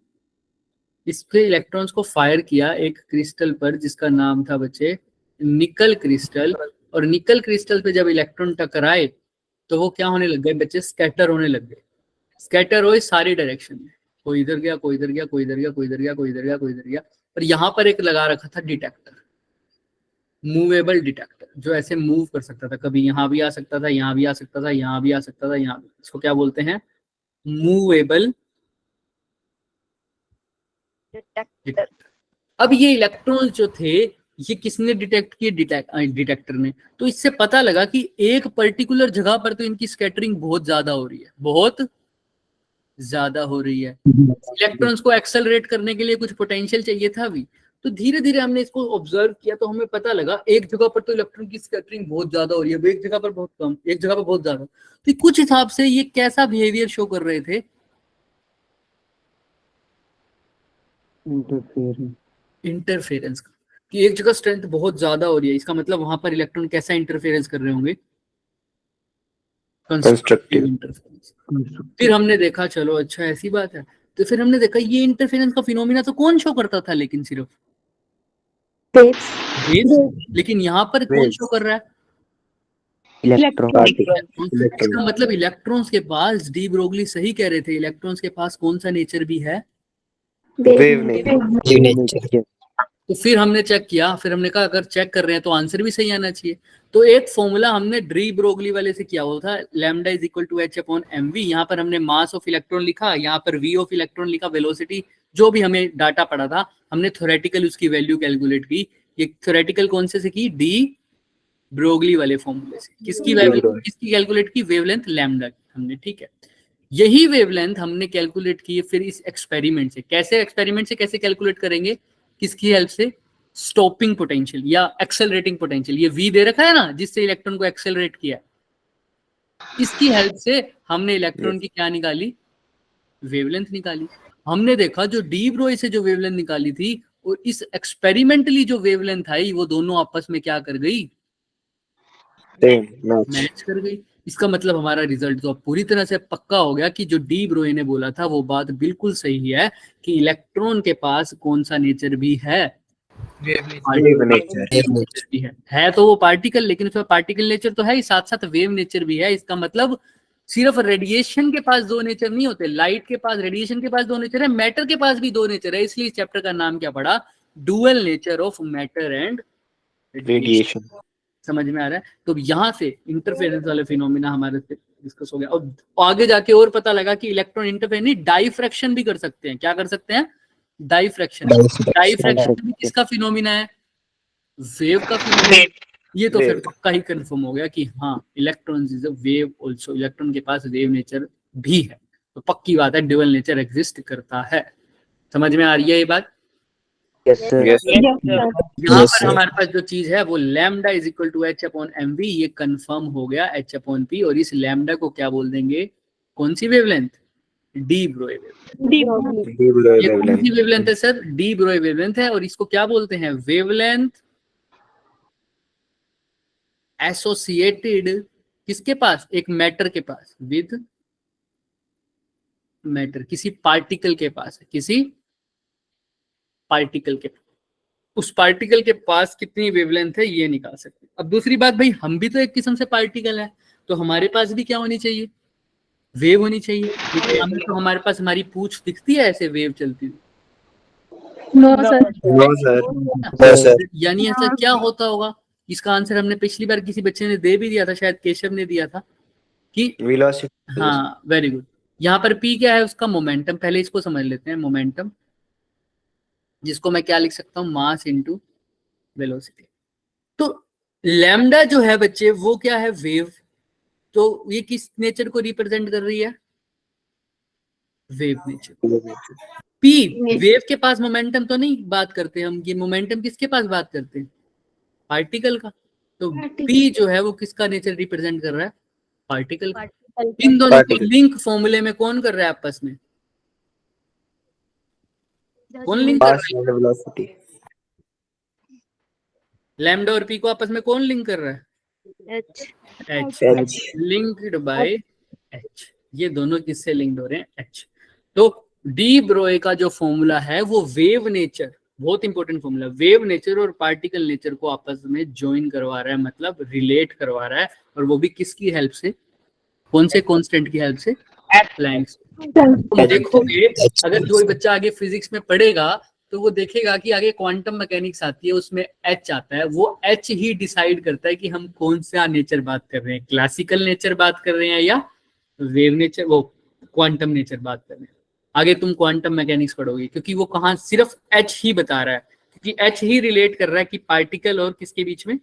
इस पे इलेक्ट्रॉन्स को फायर किया एक क्रिस्टल पर जिसका नाम था बच्चे निकल क्रिस्टल, और निकल क्रिस्टल पे जब इलेक्ट्रॉन टकराए तो वो क्या होने लग गए बच्चे, स्कैटर होने लग गए, स्कैटर हुए सारी डायरेक्शन में, कोई इधर गया, कोई इधर गया, कोई इधर गया, कोई इधर गया, कोई इधर गया, कोई इधर गया। और यहाँ पर एक लगा रखा था डिटेक्टर, मूवेबल डिटेक्टर, जो ऐसे मूव कर सकता था, कभी यहाँ भी आ सकता था, यहाँ भी आ सकता था, यहाँ भी आ सकता था, यहाँ भी। इसको क्या बोलते हैं, मूवेबल डिटेक्टर। अब ये इलेक्ट्रॉन्स जो थे, ये किसने डिटेक्ट किए, डिटेक्टर ने। तो इससे पता लगा कि एक पर्टिकुलर जगह पर तो इनकी स्कैटरिंग बहुत ज्यादा हो रही है, बहुत ज्यादा हो रही है। इलेक्ट्रॉन्स को एक्सेलरेट करने के लिए कुछ पोटेंशियल चाहिए था अभी, तो धीरे धीरे हमने इसको ऑब्जर्व किया, तो हमें पता लगा एक जगह पर तो इलेक्ट्रॉन की स्कैटरिंग बहुत ज्यादा हो रही है, एक जगह पर बहुत कम, एक जगह पर बहुत ज्यादा। तो कुछ हिसाब से ये कैसा बिहेवियर शो कर रहे थे, इंटरफेरेंस का, कि एक जगह स्ट्रेंथ बहुत ज्यादा हो रही है, इसका मतलब वहां पर इलेक्ट्रॉन कैसा इंटरफेरेंस कर रहे होंगे, कंस्ट्रक्टिव इंटरफेरेंस। फिर हमने देखा चलो अच्छा ऐसी बात है, तो फिर हमने देखा ये इंटरफेरेंस का फिनोमिना तो कौन शो करता था, लेकिन सिर्फ वेव्स, लेकिन यहाँ पर कौन शो कर रहा है, इसका मतलब इलेक्ट्रॉन्स के पास, डी ब्रोगली सही कह रहे थे, इलेक्ट्रॉन्स के पास कौन सा नेचर भी है, वेव नेचर। तो फिर हमने चेक किया, फिर हमने कहा अगर चेक कर रहे हैं तो आंसर भी सही आना चाहिए। तो एक फॉर्मूला हमने डी ब्रोगली वाले से किया हुआ था, lambda is equal to h/mv। यहाँ पर हमने मास ऑफ इलेक्ट्रॉन लिखा, यहाँ पर v ऑफ इलेक्ट्रॉन लिखा, वेलोसिटी जो भी हमें डाटा पड़ा था, हमने थ्योरेटिकल उसकी वैल्यू कैलकुलेट की। ये थ्योरेटिकल कौन से की, डी ब्रोगली वाले फॉर्मूले से। किसकी वैल्यू, किसकी कैलकुलेट की, वेवलेंथ लैम्डा की हमने, ठीक है। यही वेवलेंथ हमने कैलकुलेट की फिर इस एक्सपेरिमेंट से। कैसे, एक्सपेरिमेंट से कैसे कैलकुलेट करेंगे, किसकी हेल्प से, स्टॉपिंग पोटेंशियल या एक्सेलरेटिंग पोटेंशियल, ये v दे रखा है ना जिससे इलेक्ट्रॉन को एक्सेलरेट किया, इसकी हेल्प से हमने इलेक्ट्रॉन की क्या निकाली, वेवलेंथ निकाली। हमने देखा जो डी ब्रोई से जो वेवलेंथ निकाली थी और इस एक्सपेरिमेंटली जो वेवलेंथ आई वो दोनों आपस में क्या कर गई, सेम मैच। मैच कर गई। इसका मतलब हमारा रिजल्ट तो अब पूरी तरह से पक्का हो गया कि जो डी ब्रोई ने बोला था वो बात बिल्कुल सही है कि इलेक्ट्रॉन के पास कौन सा नेचर भी है, वेव नेचर। नेचर भी है तो वो पार्टिकल, लेकिन उसमें पार्टिकल नेचर तो है ही, साथ साथ वेव नेचर भी है। इसका मतलब सिर्फ रेडिएशन के पास दो नेचर नहीं होते, लाइट के पास, रेडिएशन के पास दो नेचर है, मैटर के पास भी दो नेचर है। इसलिए इस चैप्टर का नाम क्या पड़ा, dual nature of matter and radiation. समझ में आ रहा है? तो यहाँ से इंटरफेरेंस वाले फिनोमिना हमारे से डिस्कस हो गया। और आगे जाके और पता लगा कि इलेक्ट्रॉन इंटरफेरेंस नहीं, डाइफ्रैक्शन भी कर सकते हैं। क्या कर सकते हैं, डाइफ्रैक्शन। डाइफ्रैक्शन भी किसका फिनोमिना है, वेव का फिनोमिना। ये तो फिर पक्का ही कंफर्म हो गया कि हाँ electron is a wave also, electron के पास वेव नेचर भी है। तो पक्की बात है ड्यूअल नेचर एग्जिस्ट करता है। समझ में आ रही है ये बात? Yes sir. यहाँ पर हमारे पास जो चीज है वो lambda is equal to h upon m v, ये कंफर्म हो गया एच अपॉन पी। और इस लैम्डा को क्या बोल देंगे, कौन सी वेवलेंथ, डी ब्रोई वेवलेंथ। ये कौन सी वेवलेंथ है सर, डी ब्रोई वेवलेंथ है। और इसको क्या बोलते हैं, वेवलेंथ एसोसिएटेड किसके पास, एक मैटर के पास, विद मैटर, किसी पार्टिकल के पास है, किसी पार्टिकल के पास। उस पार्टिकल के पास कितनी वेवलेंथ है ये निकाल सकते हैं। अब दूसरी बात, भाई हम भी तो एक किस्म से पार्टिकल है, तो हमारे पास भी क्या होनी चाहिए, वेव होनी चाहिए। लेकिन हमें तो हमारे पास हमारी पूंछ दिखती है ऐसे वेव चलती हुई, नो सर। No sir. यानी ऐसा क्या होता होगा, इसका आंसर हमने पिछली बार किसी बच्चे ने दे भी दिया था, शायद केशव ने दिया था कि वेलोसिटी। हाँ वेरी गुड। यहाँ पर पी क्या है, उसका मोमेंटम। पहले इसको समझ लेते हैं, मोमेंटम, जिसको मैं क्या लिख सकता हूँ, मास इनटू वेलोसिटी। तो लैम्डा जो है बच्चे वो क्या है, वेव। तो ये किस नेचर को रिप्रेजेंट कर रही है, वेव नेचर। पी, वेव के पास मोमेंटम तो नहीं बात करते हम, ये मोमेंटम किसके पास बात करते हैं, पार्टिकल का। तो पी जो है वो किसका नेचर रिप्रेजेंट कर रहा है, पार्टिकल का। इन दोनों को लिंक फॉर्मूले में कौन कर रहा है आपस में, कौन लिंक कर रहा है, वेलोसिटी। लैम्डा और पी को आपस में कौन लिंक कर रहा है, एच, लिंक्ड बाय एच। ये दोनों किससे लिंक्ड हो रहे हैं, एच। तो डी ब्रोए का जो फॉर्मूला है वो वेव नेचर, बहुत इंपॉर्टेंट फॉर्मूला, वेव नेचर और पार्टिकल नेचर को आपस में ज्वाइन करवा रहा है, मतलब रिलेट करवा रहा है। और वो भी किसकी हेल्प से, कौन से कांस्टेंट की हेल्प से, प्लैंक्स। तुम देखोगे अगर जो बच्चा आगे फिजिक्स में पढ़ेगा तो वो देखेगा कि आगे क्वांटम मैकेनिक्स आती है, उसमें एच आता है। वो एच ही डिसाइड करता है कि हम कौन सा नेचर बात कर रहे हैं, क्लासिकल नेचर बात कर रहे हैं या वेव नेचर, वो क्वांटम नेचर बात कर रहे हैं। आगे तुम क्वांटम मैकेनिक्स पढ़ोगे, क्योंकि वो कहाँ, सिर्फ एच ही बता रहा है, क्योंकि एच ही रिलेट कर रहा है कि पार्टिकल और किसके बीच में,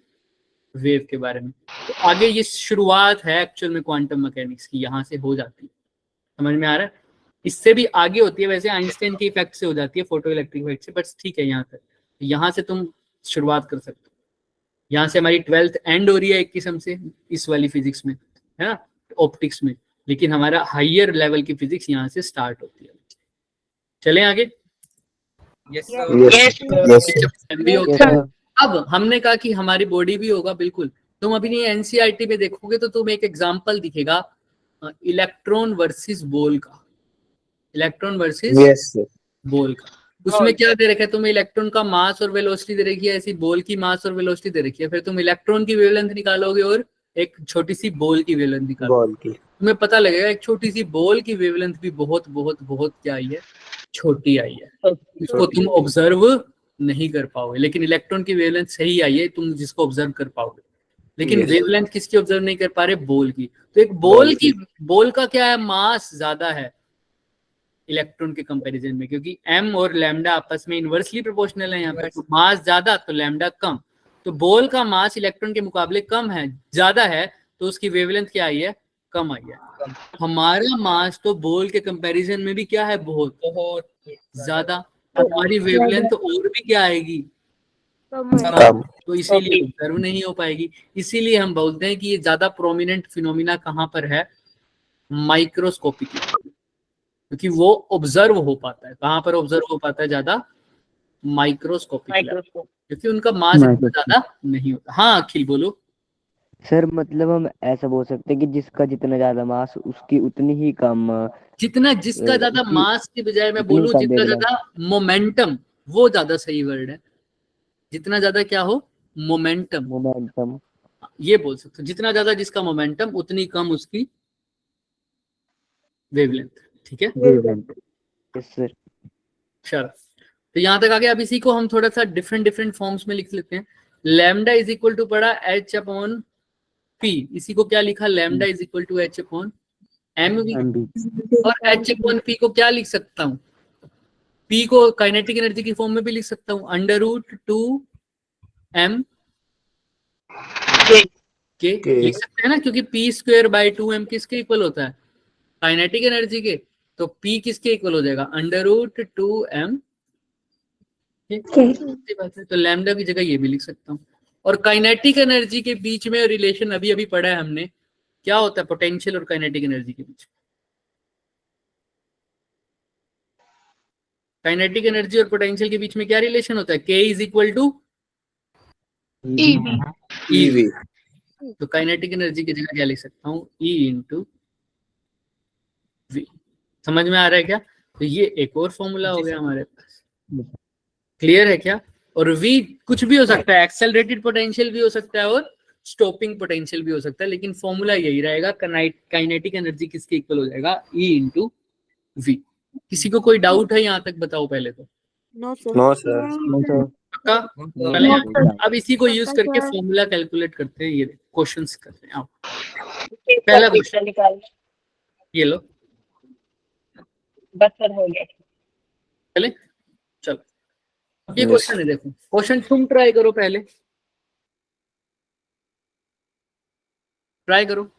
वेव के बारे में। तो आगे ये शुरुआत है एक्चुअल में क्वांटम मैकेनिक्स की, यहाँ से हो जाती है। समझ में आ रहा है? इससे भी आगे होती है वैसे, आइंस्टाइन के इफेक्ट से हो जाती है, फोटो इलेक्ट्रिक इफेक्ट से, बट ठीक है यहाँ तक। यहाँ से तुम शुरुआत कर सकते हो, यहाँ से हमारी 12th एंड हो रही है एक किस्म से इस वाली फिजिक्स में, है ना, ऑप्टिक्स में। लेकिन हमारा हायर लेवल की फिजिक्स यहाँ से स्टार्ट होती है। चलें आगे। यस अब हमने कहा कि हमारी बॉडी भी होगा, बिल्कुल। तुम अभी एनसीईआरटी में देखोगे तो तुम एक एग्जांपल दिखेगा इलेक्ट्रॉन वर्सेस बोल का, इलेक्ट्रॉन वर्सेस बोल का। उसमें क्या दे रखा है, तुम्हें इलेक्ट्रॉन का मास और वेलोसिटी दे रखी है, ऐसी बोल की मास और वेलोसिटी दे रखी है। फिर तुम इलेक्ट्रॉन की वेवलेंथ निकालोगे और एक छोटी सी बोल की वेवलेंथ निकालोगे, तुम्हें पता लगेगा एक छोटी सी बोल की वेवलेंथ भी बहुत बहुत बहुत क्या आई है, छोटी आई है। इसको तुम ऑब्जर्व नहीं कर पाओगे, लेकिन इलेक्ट्रॉन की वेवलेंथ सही आई है, तुम जिसको ऑब्जर्व कर पाओगे। लेकिन वेवलेंथ किसकी ऑब्जर्व नहीं कर पा रहे, बोल की। तो एक बोल का क्या है, मास ज्यादा है इलेक्ट्रॉन के कंपैरिजन में, क्योंकि m और लैम्डा आपस में इनवर्सली प्रोपोर्शनल है। यहाँ पर तो मास ज्यादा तो लैम्डा कम, तो बोल का मास इलेक्ट्रॉन के मुकाबले कम है, ज्यादा है, तो उसकी वेवलेंथ क्या आई है, कम आई है। हमारा मास तो बोल के कंपैरिजन में भी क्या है, बहुत बहुत ज्यादा, तो हमारी वेवलेंथ और भी क्या आएगी, कम। तो इसीलिए ऑब्जर्व नहीं हो पाएगी। इसीलिए हम बोलते हैं कि ये ज्यादा प्रोमिनेंट फिनोमिना कहाँ पर है, माइक्रोस्कोपिक, क्योंकि वो ऑब्जर्व हो पाता है। कहाँ पर ऑब्जर्व हो पाता है ज्यादा, माइक्रोस्कोपिक लेवल, माइक्रोस्कोप। क्योंकि उनका मास इतना ज्यादा नहीं होता। हाँ अखिल बोलो। सर मतलब हम ऐसा बोल सकते हैं कि जिसका जितना ज्यादा मास उसकी उतनी ही कम जिसका ज्यादा उसकी मास की बजाय मैं उतनी बोलूं कम जितना वेवलेंथ। ज्यादा मोमेंटम, वो ज्यादा सही वर्ड है। जितना ज्यादा क्या हो, मोमेंटम, मोमेंटम। ये बोल सकते हो। जितना ज्यादा जिसका मोमेंटम उतनी कम उसकी वेवलेंथ। ठीक है वेवलेंथ। Yes sir. चलो, तो यहां तक आ गया। अब इसी को हम थोड़ा सा डिफरेंट डिफरेंट फॉर्म्स में लिख लेते हैं। लैम्डा इज इक्वल टू पड़ा एच अपॉन पी, इसी को क्या लिखा, lambda is equal to h upon m v. और एच अपॉन पी को क्या लिख सकता हूँ, पी को काइनेटिक एनर्जी की फॉर्म में भी लिख सकता हूँ, अंडर रूट 2m के लिख सकते हैं ना, क्योंकि पी स्क्वायर बाई 2m किसके इक्वल होता है, काइनेटिक एनर्जी के। तो p किसके इक्वल हो जाएगा, अंडर रूट 2m। बात है, तो लैम्डा की जगह ये भी लिख सकता हूँ। और काइनेटिक एनर्जी के बीच में रिलेशन अभी अभी पढ़ा है हमने, क्या होता है पोटेंशियल और काइनेटिक एनर्जी के बीच। काइनेटिक एनर्जी और पोटेंशियल के बीच में क्या रिलेशन होता है, K is equal to EV. तो काइनेटिक एनर्जी की जगह क्या लिख सकता हूँ, E इंटू वी। समझ में आ रहा है क्या। तो ये एक और फॉर्मूला हो गया हमारे पास, क्लियर है क्या। और V कुछ भी हो सकता है, एक्सेलरेटेड पोटेंशियल भी हो सकता है और स्टॉपिंग पोटेंशियल भी हो सकता है, लेकिन फॉर्मूला यही रहेगा, काइनेटिक एनर्जी किसके इक्वल हो जाएगा, E इंटू वी। किसी को कोई डाउट है यहाँ तक, बताओ पहले तो। No, sir. No sir. पक्का? पहले अब इसी को यूज करके फॉर्मूला कैलकुलेट करते हैं, ये क्वेश्चंस करते हैं। आओ पहला क्वेश्चन निकाल, ये लो, बस सर हो गया। चले चलो। अब ये Yes. क्वेश्चन है, देखो क्वेश्चन तुम ट्राई करो, पहले ट्राई करो।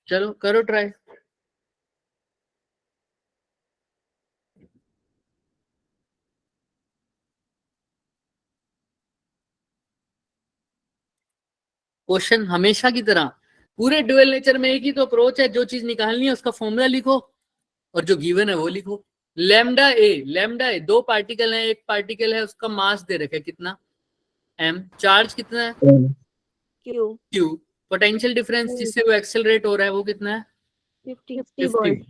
चलो करो ट्राई। क्वेश्चन हमेशा की तरह, पूरे ड्यूअल नेचर में एक ही तो अप्रोच है, जो चीज निकालनी है उसका फॉर्मूला लिखो और जो गिवन है वो लिखो। लैम्डा ए दो पार्टिकल है, एक पार्टिकल है उसका मास दे रखा है कितना m, चार्ज कितना है q, पोटेंशियल डिफरेंस जिससे वो एक्सेलरेट हो रहा है वो कितना है 50।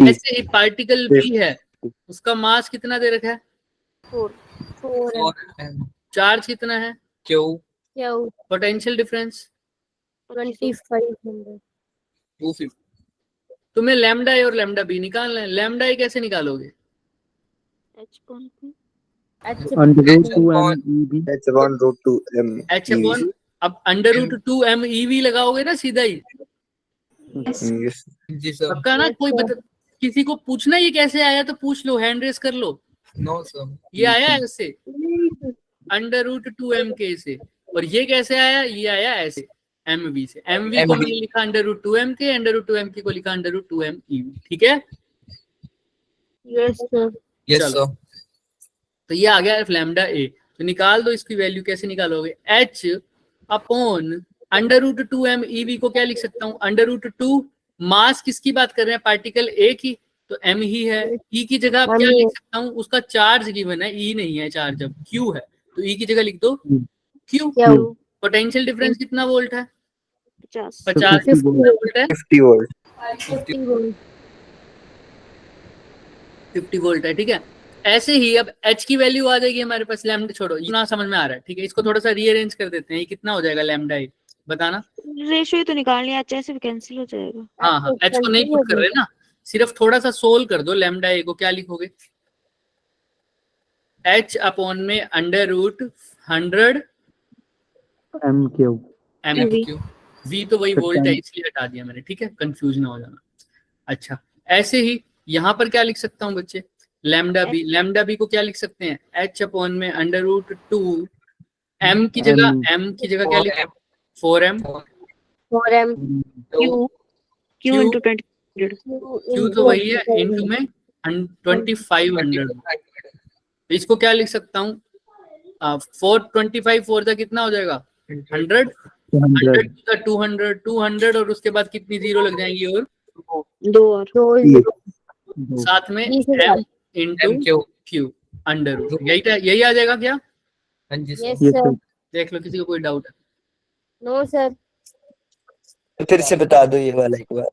ऐसे ही पार्टिकल b है, उसका मास कितना दे रखा है 4, चार्ज कितना है q, पोटेंशियल डिफरेंस 250। तुम्हें लैम्डा ए और लैम्डा बी निकालना है। लैम्डा ए कैसे निकालोगे, h अपॉन, अब अंडर रूट 2m EV लगाओगे ना सीधा ही, Yes. पक्का ना। कोई किसी को पूछना ये कैसे आया तो पूछ लो, हैंड रेस कर लो। नो सर, ये आया ऐसे अंडर रूट 2m के से, और ये कैसे आया, ये आया ऐसे mv से। mv को मैंने लिखा अंडर रूट 2m के, अंडर रूट 2m के को लिखा अंडर रूट 2m EV। ठीक है यस सर। चलो, तो ये आ गया लैम्डा ए। तो निकाल दो इसकी वैल्यू, कैसे निकालोगे, h upon under root 2m EV को क्या लिख सकता हूँ, अंडर रूट 2, मास किसकी बात कर रहे हैं, पार्टिकल ए की, तो m ही है। E की जगह आप क्या लिख सकता हूँ, उसका चार्ज गिवन है, E नहीं है चार्ज, अब Q है तो E की जगह लिख दो Q। पोटेंशियल डिफरेंस कितना वोल्ट है, 50 वोल्ट है, 50 volt. 50 वोल्ट है। ठीक है, ऐसे ही अब h की वैल्यू आ जाएगी हमारे पास, लैम्डा छोड़ो, इतना समझ में आ रहा है। ठीक है, इसको थोड़ा सा रीअरेंज कर देते हैं, ये कितना हो जाएगा लैम्डा ए, बताना। रेशियो तो निकालनी है, ऐसे भी कैंसिल हो जाएगा। हाँ हाँ, h को नहीं पुट कर रहे ना, सिर्फ थोड़ा सा सोल्व कर दो। लैम्डा ए को क्या लिखोगे, h अपॉन में under root 100 m q. v तो वही वोल्ट है इसलिए हटा दिया मैंने। ठीक है, कंफ्यूज ना हो जाना। अच्छा, ऐसे ही यहाँ पर क्या लिख सकता हूँ बच्चे, लैम्डा बी को क्या लिख सकते हैं, h अपॉन में अंडर रूट 2, m की जगह क्या लिखा, 4m, क्यू इंटू 20। q तो वही है, इंटू में 2500। इसको क्या लिख सकता हूँ, 425 4 का कितना हो जाएगा 100, 100 का 200 और उसके बाद कितनी जीरो लग जाएंगी, और दो और साथ में जी sir. m into q under root, यही आ जाएगा क्या? हाँ जी सर। Yes sir. देख लो किसी को कोई डाउट है? No sir. फिर से बता दो ये वाला एक बार।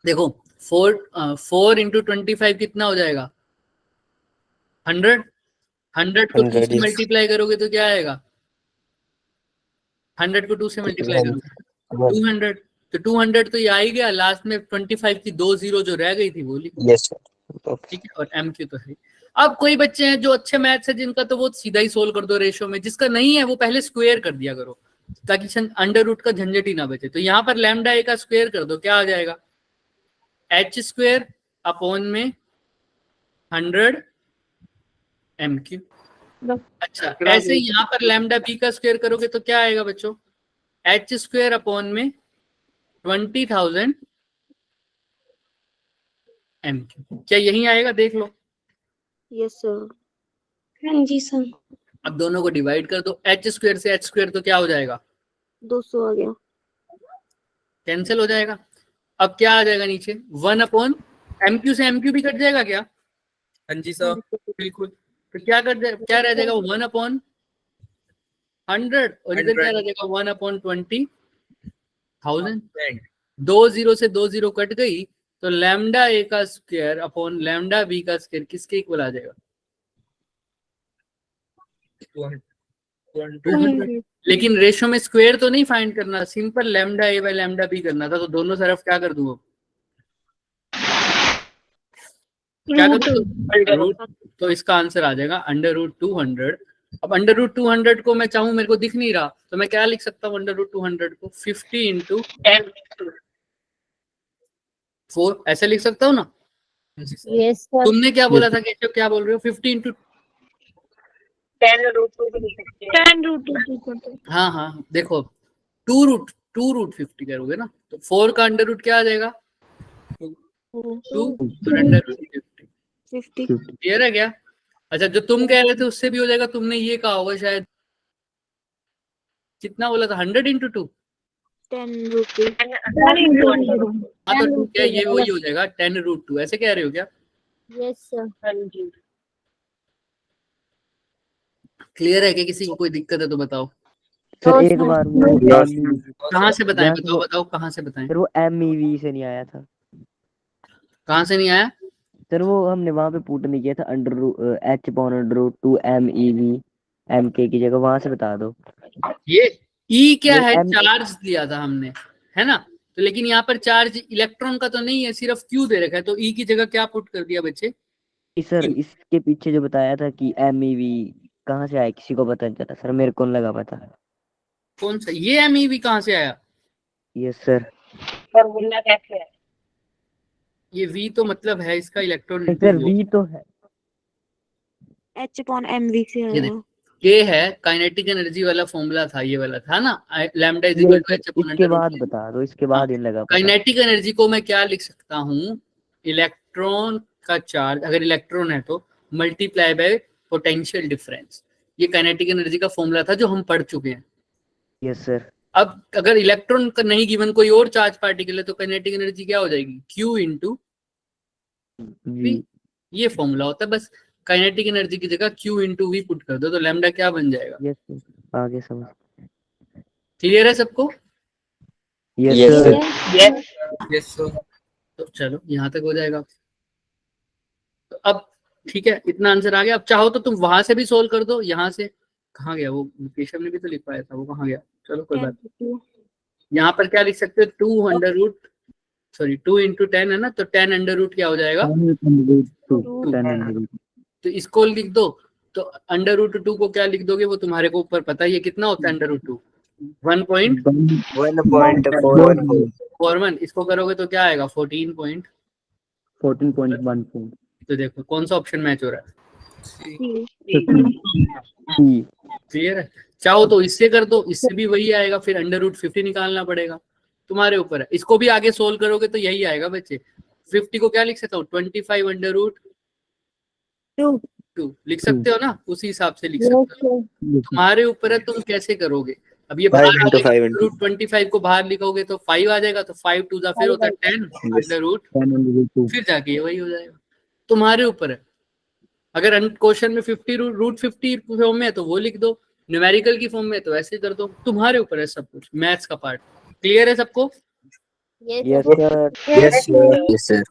देखो 4 इंटू 25 कितना हो जाएगा? 100। 100 को 2 100, से yes. मल्टीप्लाई करोगे तो क्या आएगा? 100 को 2 से मल्टीप्लाई करोगे 200। तो 200 तो ये आ ही गया, लास्ट में 25 की 2 जीरो जो रह गई थी बोली, यस सर। ठीक है। और एम क्यू तो है। अब कोई बच्चे हैं जो अच्छे मैथ्स है जिनका, तो वो सीधा ही सोल्व कर दो रेशो में, जिसका नहीं है वो पहले स्क्वायर कर दिया करो ताकि अंडर रूट का झंझट ही ना बचे। तो यहाँ पर लैम्डा ए का स्क्वायर कर दो, क्या आ जाएगा? एच स्क्वायर अपॉन में 100 एम क्यू। अच्छा, ऐसे ही यहाँ पर लैम्डा बी का स्क्वायर करोगे तो क्या आएगा बच्चों? एच स्क्वायर अपॉन में 20,000 एम क्यू। क्या यही आएगा? देख लो। Yes sir. हाँ जी सर। अब दोनों को डिवाइड कर दो, एच स्क्वायर से एच स्क्वायर तो क्या हो जाएगा? 200 आ गया। कैंसिल हो जाएगा। अब क्या आ जाएगा नीचे? 1 अपॉन एम क्यू से एम क्यू भी कट जाएगा क्या? हाँ जी सर। बिल्कुल। तो क्या क्या रह जाएगा? 1 अपॉन 100 और इधर क्या रह जाएगा? 1 अपॉन 20,000। 2 जीरो से 2 जीरो कट गई, तो लैम्डा ए का स्क्वायर अपॉन लैम्डा बी का स्क्वायर किसके इक्वल आ जाएगा? 200। लेकिन रेशो में स्क्वायर तो नहीं फाइंड करना, simple lambda a by lambda b करना था। तो दोनों तरफ क्या कर दूं? क्या कर रूट। तो इसका आंसर आ जाएगा अंडर रूट 200। अब अंडर रूट 200 को मैं चाहूं, मेरे को दिख नहीं रहा, तो मैं क्या लिख सकता हूँ अंडर रूट 200 को? 50 इंटू 4 ऐसे लिख सकता हूँ ना? Yes sir. तुमने क्या बोला था केशव? क्या बोल रहे हो? 50 इंटू 10 रूट 10 हाँ हाँ, देखो 2 रूट 50 करोगे ना, तो 4 का अंडर रूट क्या आ जाएगा? 2 अंडर रूट 50। 50। क्लियर है क्या? अच्छा, जो तुम कह रहे थे उससे भी हो जाएगा। तुमने ये कहा होगा शायद, कितना बोला था? 100 इंटू 2। 10 रूट 2। हाँ तो क्या ये वही हो जाएगा 10 रूट 2, ऐसे कह रहे हो क्या? Yes sir. क्लियर है क्या? किसी को कोई दिक्कत है तो बताओ। सर एक बार वो कहाँ से बताएं? Yes, बताओ बताओ कहाँ से बताएं? सर वो MEV से नहीं आया था। कहाँ से नहीं आया? सर वो हमने वहां पे पुट नहीं किया था, H/√2 MEV MK की जगह, वहां से बता दो। ये ई क्या ये है? M- चार्ज दिया था हमने, है ना? तो लेकिन यहाँ पर चार्ज इलेक्ट्रॉन का तो नहीं है, सिर्फ क्यू दे रखा है। तो ई की जगह क्या पुट कर दिया बच्चे? सर इसके पीछे जो बताया था कि MEV कहाँ से आया, किसी को पता नहीं चला सर, मेरे को नहीं लगा पता। कौन सा? ये एमईवी कहाँ से आया? Yes sir. फॉर्मूला कैसे है? ये वी तो मतलब है इसका इलेक्ट्रॉन सर V तो है। H/mv से ये आया। देखो, ये है काइनेटिक एनर्जी वाला फॉर्मूला था, ये वाला था ना, लैम्डा इज ये इक्वल टू एच अपॉन इसके अंडर बाद रूट। बता दो, इसके बाद ही लगा पता। काइनेटिक एनर्जी को मैं क्या लिख सकता हूँ? इलेक्ट्रॉन का चार्ज, अगर इलेक्ट्रॉन है तो मल्टीप्लाई बाय पोटेंशियल डिफरेंस। ये काइनेटिक एनर्जी का फॉर्मूला था जो हम पढ़ चुके हैं। Yes sir. अब अगर इलेक्ट्रॉन का नहीं गिवन कोई और चार्ज पार्टिकल है तो काइनेटिक एनर्जी क्या हो जाएगी? Q into V। ये फॉर्मूला होता है। बस काइनेटिक एनर्जी की जगह Q इंटू वी पुट कर दो तो लैम्डा क्या बन जाएगा? यस सर, आगे समझ। क्लियर है सबको? Yes Yes, sir. Yes yes sir. तो चलो यहाँ तक हो जाएगा। तो अब ठीक है, इतना आंसर आ गया। अब चाहो तो तुम वहां से भी सोल्व कर दो। यहाँ से कहाँ गया वो? केशव ने भी तो लिख पाया था, वो कहाँ गया? चलो कोई बात नहीं। यहाँ पर क्या लिख सकते हो? 2 अंडर रूट, सॉरी 2 इंटू 10 है ना, तो 10 अंडर रूट क्या हो जाएगा? 10 तो इसको लिख दो। तो अंडर रूट 2 को क्या लिख दोगे? वो तुम्हारे को ऊपर पता है ये कितना होता है अंडर रूट 2? 1.41। इसको करोगे तो क्या आएगा? 14.14। तो देखो कौन सा ऑप्शन मैच हो रहा है? क्लियर है? चाहो तो इससे कर दो, इससे भी वही आएगा, फिर अंडर रूट 50 निकालना पड़ेगा, तुम्हारे ऊपर है। इसको भी आगे सोल्व करोगे तो यही आएगा बच्चे। 50 को क्या लिख सकता हूँ? 25 अंडर रूट 2 लिख सकते हो ना, उसी हिसाब से लिख सकते हो। तुम्हारे ऊपर है तुम कैसे करोगे। अब ये 5 into 5 into रूट 25 को बाहर लिखोगे तो 5 आ जाएगा, तो 5 टू फिर होता है 10 अंडर रूट, फिर जाके वही हो जाएगा। तुम्हारे ऊपर है। अगर क्वेश्चन में 50 रूट 50 फॉर्म में है तो वो लिख दो, न्यूमेरिकल की फॉर्म में तो ऐसे कर दो, तुम्हारे ऊपर है सब कुछ। मैथ्स का पार्ट क्लियर है सबको? Yes sir. Yes, sir. Yes, sir.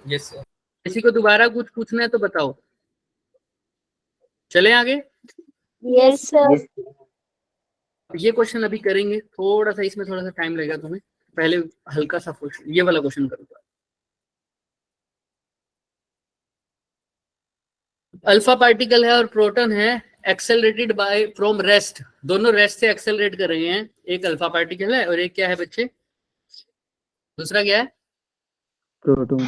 Yes sir. किसी को दोबारा कुछ पूछना है तो बताओ, चलें आगे। Yes, sir. ये क्वेश्चन अभी करेंगे, थोड़ा सा इसमें थोड़ा सा टाइम लगेगा तुम्हें। पहले हल्का सा क्वेश्चन ये वाला क्वेश्चन करूंगा। अल्फा पार्टिकल है और प्रोटॉन है, एक्सेलरेटेड बाय फ्रॉम रेस्ट, दोनों रेस्ट से एक्सेलरेट कर रहे हैं। एक अल्फा पार्टिकल है और एक क्या है बच्चे, दूसरा क्या है, प्रोटॉन।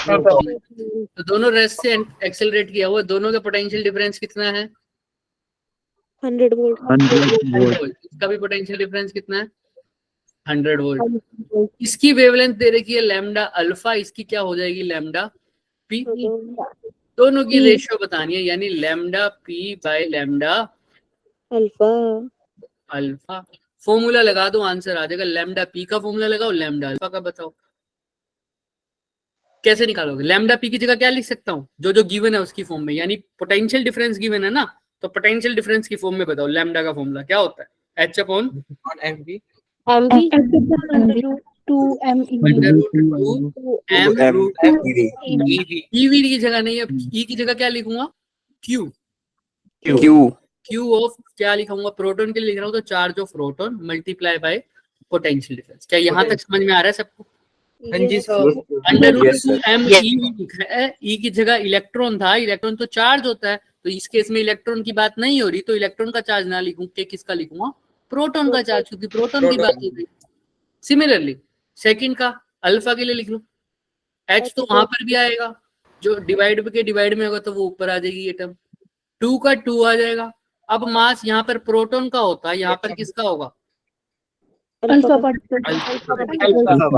तो दोनों रेस्ट से एक्सेलरेट किया हुआ, दोनों का पोटेंशियल डिफरेंस कितना है, 100 वोल्ट। 100 वोल्ट। इसका भी पोटेंशियल डिफरेंस कितना है, 100 वोल्ट। इसकी वेवलेंथ दे रखी है लैम्डा अल्फा, इसकी क्या हो जाएगी लैम्डा पी। दोनों की रेशियो बतानी है, यानी lambda P by lambda alpha. Alpha. Formula लगा दो, आंसर आ जाएगा। लैम्डा पी का फॉर्मूला लगाओ, लैम्डा अल्फा का बताओ कैसे निकालोगे। लैम्डा पी की जगह क्या लिख सकता हूँ, जो जो गिवन है उसकी फॉर्म में, यानी पोटेंशियल डिफरेंस गिवन है ना, तो पोटेंशियल डिफरेंस की फॉर्म में बताओ। लैम्डा का फॉर्मूला क्या होता है, h upon MV. Under root 2 m root EV की जगह नहीं है, ई की जगह क्या लिखूंगा, क्यू। Q. क्यू ऑफ क्या लिखूंगा, प्रोटॉन के लिए लिख रहा हूँ तो charge of proton multiply by potential difference. क्या यहाँ तक समझ में आ रहा है सबको? हाँ जी sir. Under root Yes, 2 sir. M E लिखा है, ई की जगह इलेक्ट्रॉन था, इलेक्ट्रॉन तो चार्ज होता है, तो इस केस में इलेक्ट्रॉन की बात नहीं हो रही, तो इलेक्ट्रॉन का चार्ज ना लिखूं के किसका लिखूंगा, प्रोटॉन का चार्ज, क्योंकि प्रोटॉन की बात हो रही। सिमिलरली सेकंड का अल्फा के लिए लिख लो, एच तो वहां पर भी आएगा, जो डिवाइड में होगा तो वो ऊपर आ जाएगी ये टर्म, 2 का 2 आ जाएगा। अब मास यहाँ पर प्रोटॉन का होता है, यहाँ पर किसका होगा, अल्फा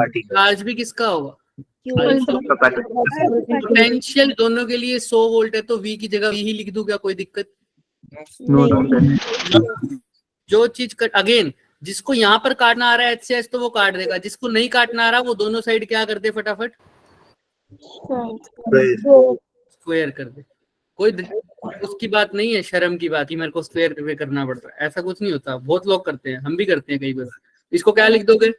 चार्ज भी किसका होगा, पोटेंशियल दोनों के लिए 100 वोल्ट है, तो V की जगह V ही लिख दूं, क्या कोई दिक्कत? जो चीज अगेन जिसको यहाँ पर काटना आ रहा है HCS तो वो काट देगा, जिसको नहीं काटना आ रहा वो दोनों साइड क्या कर दे, फटाफट स्क्वायर कर दे। कोई उसकी बात नहीं है, शर्म की बात ही मेरे को स्क्वायर करना पड़ता है, ऐसा कुछ नहीं होता, बहुत लोग करते हैं, हम भी करते हैं कई बार। इसको क्या लिख दोगे,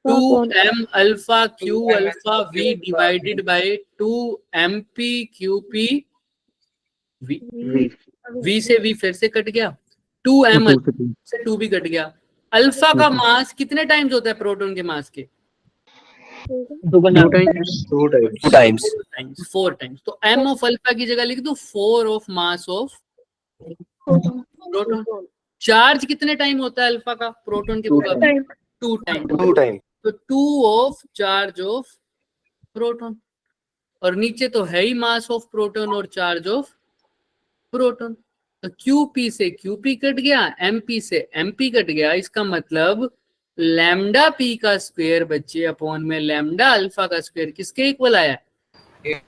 2m alpha Q alpha v divided by 2mp qp v। v से v फिर से कट गया, 2m से 2 भी कट गया। अल्फा का मास कितने टाइम्स होता है प्रोटॉन के मास के, 2 times. 4 टाइम्स। तो m ऑफ अल्फा की जगह लिख दो 4 of mass of proton. Charge कितने टाइम होता है अल्फा का प्रोटॉन के मुकाबले, 2 टाइम। 2 times. तो 2 ऑफ चार्ज ऑफ प्रोटॉन, और नीचे तो है ही मास ऑफ प्रोटॉन और चार्ज ऑफ प्रोटॉन। तो QP से QP कट गया, MP से MP कट गया, इसका मतलब लैम्डा P का स्क्वायर बच्चे अपॉन में लैम्डा अल्फा का स्क्वायर किसके इक्वल आया, 8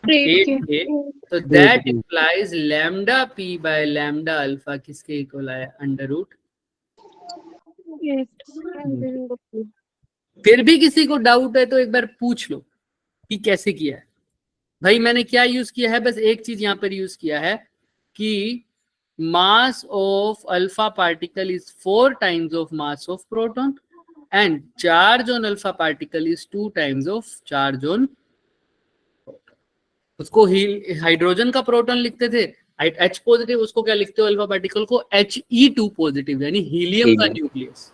के। तो that implies lambda P by lambda alpha किसके इक्वल आया, अंडर रूट। फिर भी किसी को डाउट है तो एक बार पूछ लो कि कैसे किया है। भाई मैंने क्या यूज किया है, बस एक चीज यहाँ पर यूज किया है कि mass of alpha particle is 4 times of mass of proton and charge on alpha particle is 2 times of charge on. उसको हाइड्रोजन का प्रोटॉन लिखते थे H पॉजिटिव, उसको क्या लिखते हो अल्फा पार्टिकल को, He2 पॉजिटिव, यानी हीलियम का न्यूक्लियस।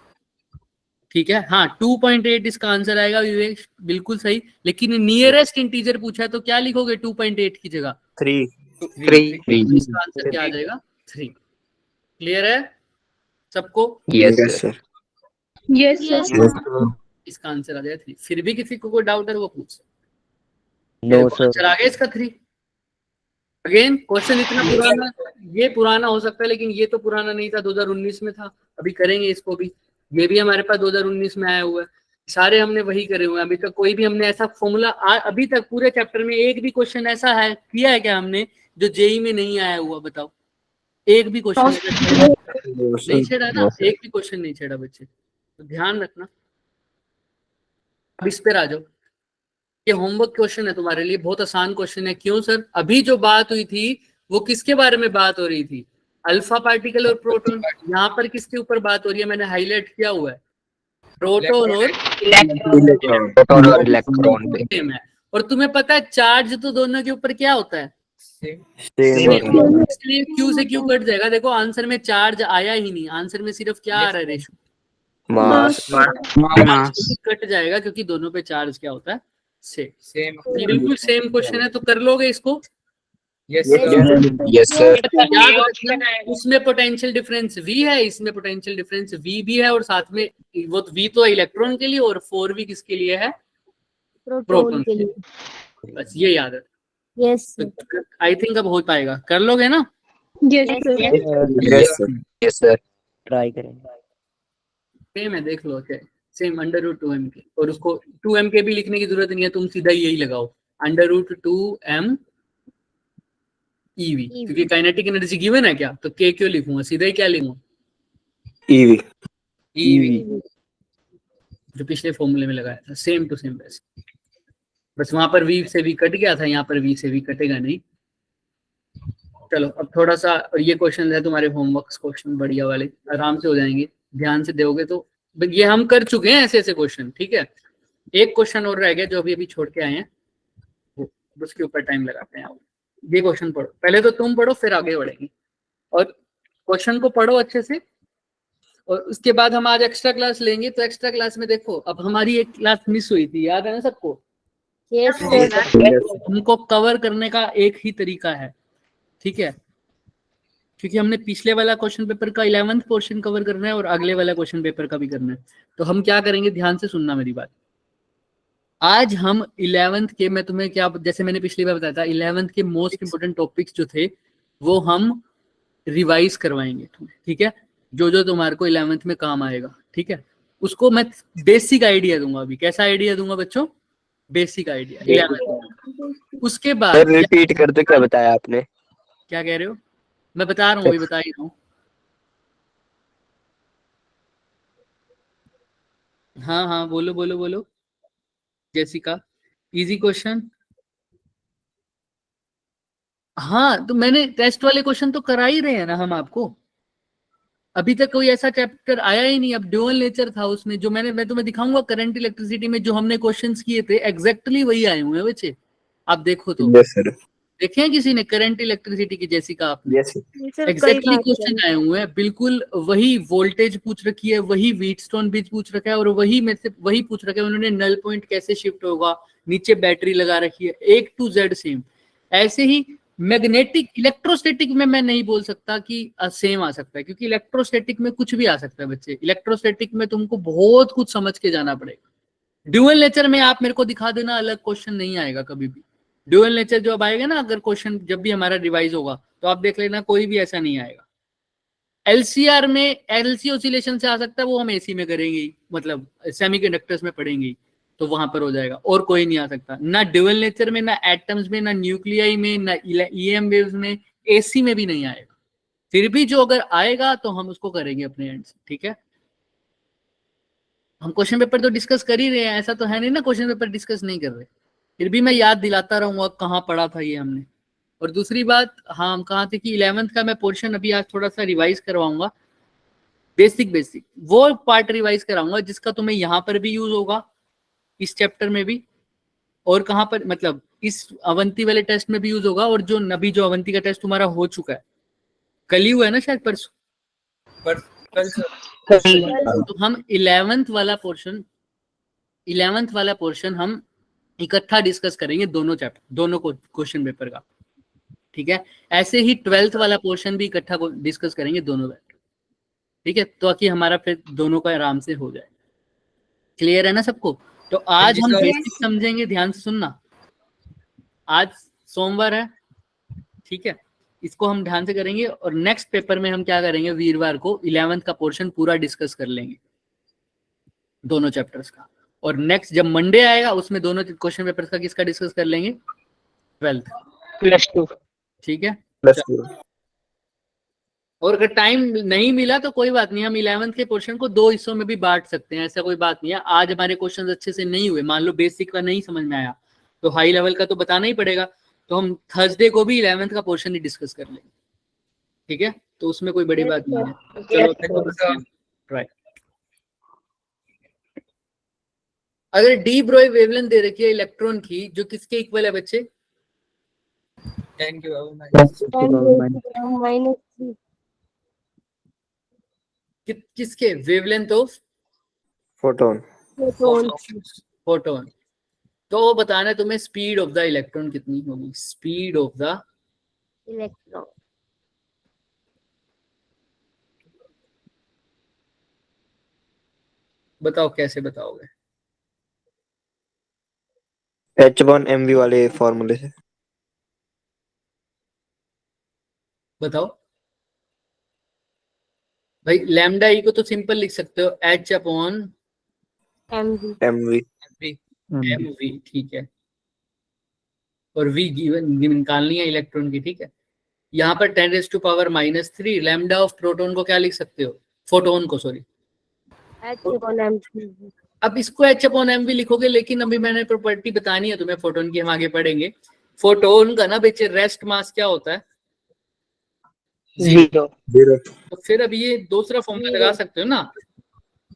ठीक है, हाँ 2.8 इसका आंसर आएगा विवेक, बिल्कुल सही। लेकिन नियरेस्ट इंटीजर पूछा है तो क्या लिखोगे 2.8 की जगह, 3. इसका आंसर क्या आ जाएगा, 3। क्लियर है सबको? Yes, sir. Yes sir. इसका आंसर आ जाएगा 3। फिर भी किसी को कोई डाउट है वो पूछ, नो सर। आंसर आ गया इसका 3। अगेन क्वेश्चन इतना पुराना, ये पुराना हो सकता है लेकिन ये तो पुराना नहीं था, 2019 में था। अभी करेंगे इसको भी, ये भी हमारे पास 2019 में आया हुआ है, सारे हमने वही करे हुए हैं। अभी तक कोई भी हमने ऐसा फॉर्मूला अभी तक पूरे चैप्टर में एक भी क्वेश्चन ऐसा है किया है क्या हमने जो जेई में नहीं आया हुआ, बताओ एक भी क्वेश्चन। नहीं छेड़ा ना, एक भी क्वेश्चन नहीं छेड़ा बच्चे, तो ध्यान रखना। अब इस पर आ जाओ, ये होमवर्क क्वेश्चन है तुम्हारे लिए, बहुत आसान क्वेश्चन है। क्यों सर? अभी जो बात हुई थी वो किसके बारे में बात हो रही थी? अल्फा पार्टिकल और प्रोटॉन। यहाँ पर किसके ऊपर बात हो रही है? मैंने हाईलाइट किया हुआ है, प्रोटॉन और इलेक्ट्रॉन, प्रोटॉन और इलेक्ट्रॉन पे सेम है। और तुम्हें पता है चार्ज तो दोनों के ऊपर क्या होता है? सेम होता है। इसलिए क्यू से क्यू कट जाएगा। देखो आंसर में चार्ज आया ही नहीं, आंसर में सिर्फ क्या आ रहा है? रेशो, मास। कट जाएगा क्योंकि दोनों पे चार्ज क्या होता है? सेम। बिल्कुल सेम क्वेश्चन है, तो कर लोगे इसको? Yes sir. याद रखना, उसमें पोटेंशियल डिफरेंस V है, इसमें पोटेंशियल डिफरेंस V भी है, और साथ में वो V तो इलेक्ट्रॉन के लिए और 4V किसके लिए है? प्रोटॉन के लिए। बस ये याद है। यस आई थिंक अब हो पाएगा, कर लोगे ना? Yes yes sir. ट्राई करेंगे। सेम है, देख लो। क्या सेम, √2m के, और उसको 2m के भी लिखने की जरूरत नहीं है, तुम सीधा यही लगाओ √2m EV, क्योंकि काइनेटिक एनर्जी गिवन है क्या, तो K क्यों लिखूंगा, सीधा ही क्या लिखूंगा? ईवी। EV, जो पिछले फॉर्मूले में लगाया था, सेम टू सेम वैसे, बस वहां पर V से V कट गया था, यहाँ पर V से V कटेगा नहीं। चलो अब थोड़ा सा, और ये क्वेश्चन है तुम्हारे होमवर्क क्वेश्चन बढ़िया वाले, आराम से हो जाएंगे, ध्यान से दोगे तो। ये हम कर चुके हैं ऐसे ऐसे क्वेश्चन, ठीक है। एक क्वेश्चन और रह गया जो अभी अभी छोड़ के आए हैं, उसके ऊपर टाइम लगाते हैं। ये क्वेश्चन पढ़ो पहले, तो तुम पढ़ो फिर आगे बढ़ेंगे, और क्वेश्चन को पढ़ो अच्छे से। और उसके बाद हम आज एक्स्ट्रा क्लास लेंगे, तो एक्स्ट्रा क्लास में देखो, अब हमारी एक क्लास मिस हुई थी, याद है ना सबको? यस हमको कवर करने का एक ही तरीका है, ठीक है, क्योंकि हमने पिछले वाला क्वेश्चन पेपर का 11th पोर्शन कवर करना है और अगले वाला क्वेश्चन पेपर का भी करना है। तो हम क्या करेंगे, ध्यान से सुनना मेरी बात। आज हम 11th के, मैं तुम्हें क्या, जैसे मैंने पिछली बार बताया था, 11th के मोस्ट इंपोर्टेंट टॉपिक्स जो थे वो हम रिवाइज करवाएंगे तुम्हें, ठीक है, जो जो तुम्हारे को 11th में काम आएगा, ठीक है। उसको मैं बेसिक आइडिया दूंगा। अभी कैसा आइडिया दूंगा बच्चों? Basic idea 11th। उसके बाद रिपीट कर दो, क्या बताया आपने? क्या कह रहे हो? मैं बता रहा हूँ, अभी बता ही रहा हूँ। हाँ हाँ, बोलो बोलो बोलो जेसिका। Easy question. हाँ, तो मैंने टेस्ट वाले क्वेश्चन तो करा ही रहे हैं ना हम आपको। अभी तक कोई ऐसा चैप्टर आया ही नहीं। अब ड्यूअल नेचर था उसमें, जो मैं तुम्हें दिखाऊंगा करंट इलेक्ट्रिसिटी में जो हमने क्वेश्चंस किए थे, एग्जैक्टली वही आए हुए हैं बच्चे। आप देखो तो। Yes sir. देखे हैं किसी ने करंट इलेक्ट्रिसिटी की जेसिका आपने? Yes sir. एग्जैक्टली क्वेश्चन आए हुए हैं, बिल्कुल वही वोल्टेज पूछ रखी है, वही व्हीटस्टोन ब्रिज पूछ रखा है, और वही में से वही पूछ रखा है उन्होंने नल पॉइंट कैसे शिफ्ट होगा, नीचे बैटरी लगा रखी है, A to Z सेम। ऐसे ही मैग्नेटिक, इलेक्ट्रोस्टैटिक में मैं नहीं बोल सकता कि सेम आ सकता है, क्योंकि इलेक्ट्रोस्टैटिक में कुछ भी आ सकता है बच्चे। इलेक्ट्रोस्टैटिक में तुमको बहुत कुछ समझ के जाना पड़ेगा। ड्यूअल नेचर में आप मेरे को दिखा देना, अलग क्वेश्चन नहीं आएगा कभी भी। ड्यूअल नेचर जो अब आएगा ना, अगर क्वेश्चन जब भी हमारा रिवाइज होगा तो आप देख लेना, कोई भी ऐसा नहीं आएगा। LCR में LC ऑसिलेशन से आ सकता है, वो हम AC में करेंगे ही, मतलब सेमीकंडक्टर्स में पढ़ेंगे, तो वहां पर हो जाएगा, और कोई नहीं आ सकता। ना ड्यूअल नेचर में, ना एटम्स में, ना न्यूक्लियाई में, ना EM वेव्स में, AC में भी नहीं आएगा। फिर भी जो अगर आएगा तो हम उसको करेंगे अपने एंड से, ठीक है। हम क्वेश्चन पेपर तो डिस्कस कर ही रहे हैं, ऐसा तो है नहीं ना क्वेश्चन पेपर डिस्कस नहीं कर रहे। फिर भी मैं याद दिलाता रहूंगा कहाँ पढ़ा था ये हमने। और दूसरी बात, हाँ, हम कहाँ थे कि 11th का मैं पोर्शन अभी आज थोड़ा सा रिवाइज करवाऊंगा। बेसिक वो पार्ट रिवाइज कराऊंगा जिसका तुम्हें यहाँ पर भी यूज होगा, इस चैप्टर में भी, और कहाँ पर, मतलब इस अवंती वाले टेस्ट में भी यूज होगा, और जो नबी, जो अवंती का टेस्ट तुम्हारा हो चुका है, कल ही हुआ है ना शायद, परसों। तो हम 11th वाला पोर्शन हम इकट्ठा डिस्कस करेंगे, दोनों चैप्टर, दोनों को क्वेश्चन पेपर का, ठीक है। ऐसे ही 12th वाला पोर्शन भी इकट्ठा डिस्कस करेंगे दोनों बैठ, ठीक है, तो ताकि हमारा फिर दोनों का आराम से हो जाए। क्लियर है ना सबको? तो आज हम बेसिक समझेंगे, ध्यान से सुनना। आज सोमवार है, ठीक है, इसको हम ध्यान से करेंगे, और नेक्स्ट पेपर में हम क्या करेंगे, वीरवार को 11th का पोर्शन पूरा डिस्कस कर लेंगे, दोनों चैप्टर्स का। और नेक्स्ट जब मंडे आएगा उसमें दोनों क्वेश्चन पेपर्स का किसका डिस्कस कर लेंगे, 12th, +2, ठीक है। +2। और अगर टाइम नहीं मिला तो कोई बात नहीं, हम 11th के पोर्शन को 2 हिस्सों में भी बांट सकते हैं, ऐसा कोई बात नहीं है। आज हमारे क्वेश्चंस अच्छे से नहीं हुए, मान लो बेसिक का नहीं समझ में आया तो हाई लेवल का तो बताना ही पड़ेगा, तो हम थर्सडे को भी 11th का पोर्शन ही डिस्कस कर लेंगे, ठीक है? तो उसमें कोई बड़ी बात नहीं है। चलो राइट। अगर डी ब्रोई वेवलेंथ दे रखी है इलेक्ट्रॉन की, जो किसके इक्वल है बच्चे? 10 के पावर -3 किसके? Wavelength of photon. फोटोन। तो बताना है तुम्हें स्पीड ऑफ द इलेक्ट्रॉन कितनी होगी, स्पीड ऑफ द इलेक्ट्रॉन। बताओ कैसे बताओगे? H/mv वाले फॉर्मूले से। बताओ भाई, लैम्डा ई को तो सिंपल लिख सकते हो H/mv, mv ठीक है, और v गिवन निकालनी है इलेक्ट्रॉन की, ठीक है? यहाँ पर 10⁻⁻³ लैम्डा ऑफ प्रोटॉन को क्या लिख सकते हो, फोटोन को, सॉरी। H/mv। अब इसको H/mv लिखोगे, लेकिन अभी मैंने प्रॉपर्टी बतानी है तुम्हें फोटोन की, हम आगे पढ़ेंगे। फोटोन का ना बच्चे रेस्ट मास क्या होता है? 0। तो फिर अब ये दूसरा फॉर्मूला लगा सकते हो ना,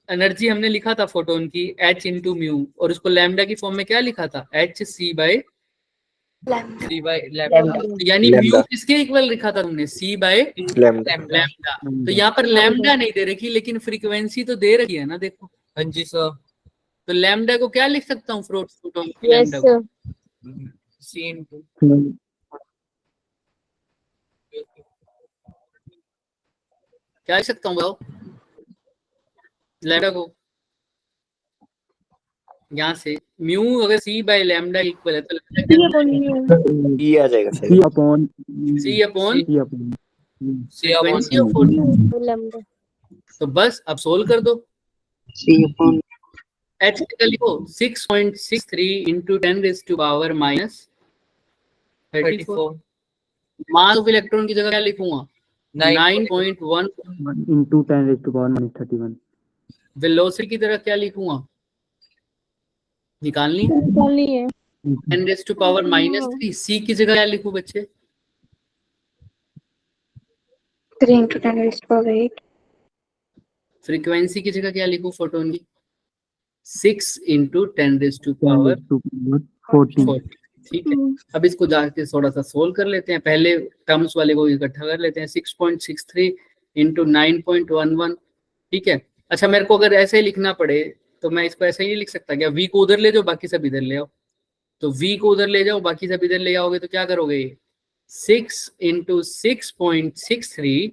एनर्जी हमने लिखा था फोटोन की H इंटू म्यू, और उसको लैम्डा की फॉर्म में क्या लिखा था, Hc/, यानी म्यू किसके इक्वल लिखा था तुमने, C/λ। तो यहाँ पर लैम्डा नहीं दे रखी, लेकिन फ्रीक्वेंसी तो दे रखी है ना, देखो। हाँ जी सर। तो लैम्डा को क्या लिख सकता हूँ, फोटोन की यस लैम्डा को? C into क्या लिख सकता हूँ बताओ लैम्डा को? यहाँ से म्यू अगर C/λ इक्वल है तो ई आ जाएगा सही। Frequency of photon. लैम्डा। तो बस अब सोल्व कर दो। H का लिखो 6.63 इंटू 10⁻⁻34। मास ऑफ इलेक्ट्रॉन की जगह क्या लिखूंगा, 9.1 इंटू 10⁻⁻31। वेलोसिटी की तरह क्या लिखूंगा, निकालनी है 10⁻⁻3। C की जगह क्या लिखूं बच्चे, 3 into 10⁻⁸। फ्रीक्वेंसी की जगह क्या लिखूं फोटोन की, 6 इंटू 10⁻⁴ ठीक है। अब इसको जाके थोड़ा सा सोल्व कर लेते हैं, पहले टर्म्स वाले को इकट्ठा कर लेते हैं। 6.63 इंटू 9.11, ठीक है। अच्छा, मेरे को अगर ऐसे ही लिखना पड़े तो मैं इसको ऐसे ही लिख सकता क्या, v को उधर ले जाओ बाकी सब इधर ले आओ, तो v को उधर ले जाओ बाकी सब इधर ले आओगे तो क्या करोगे, 6 इंटू 6.63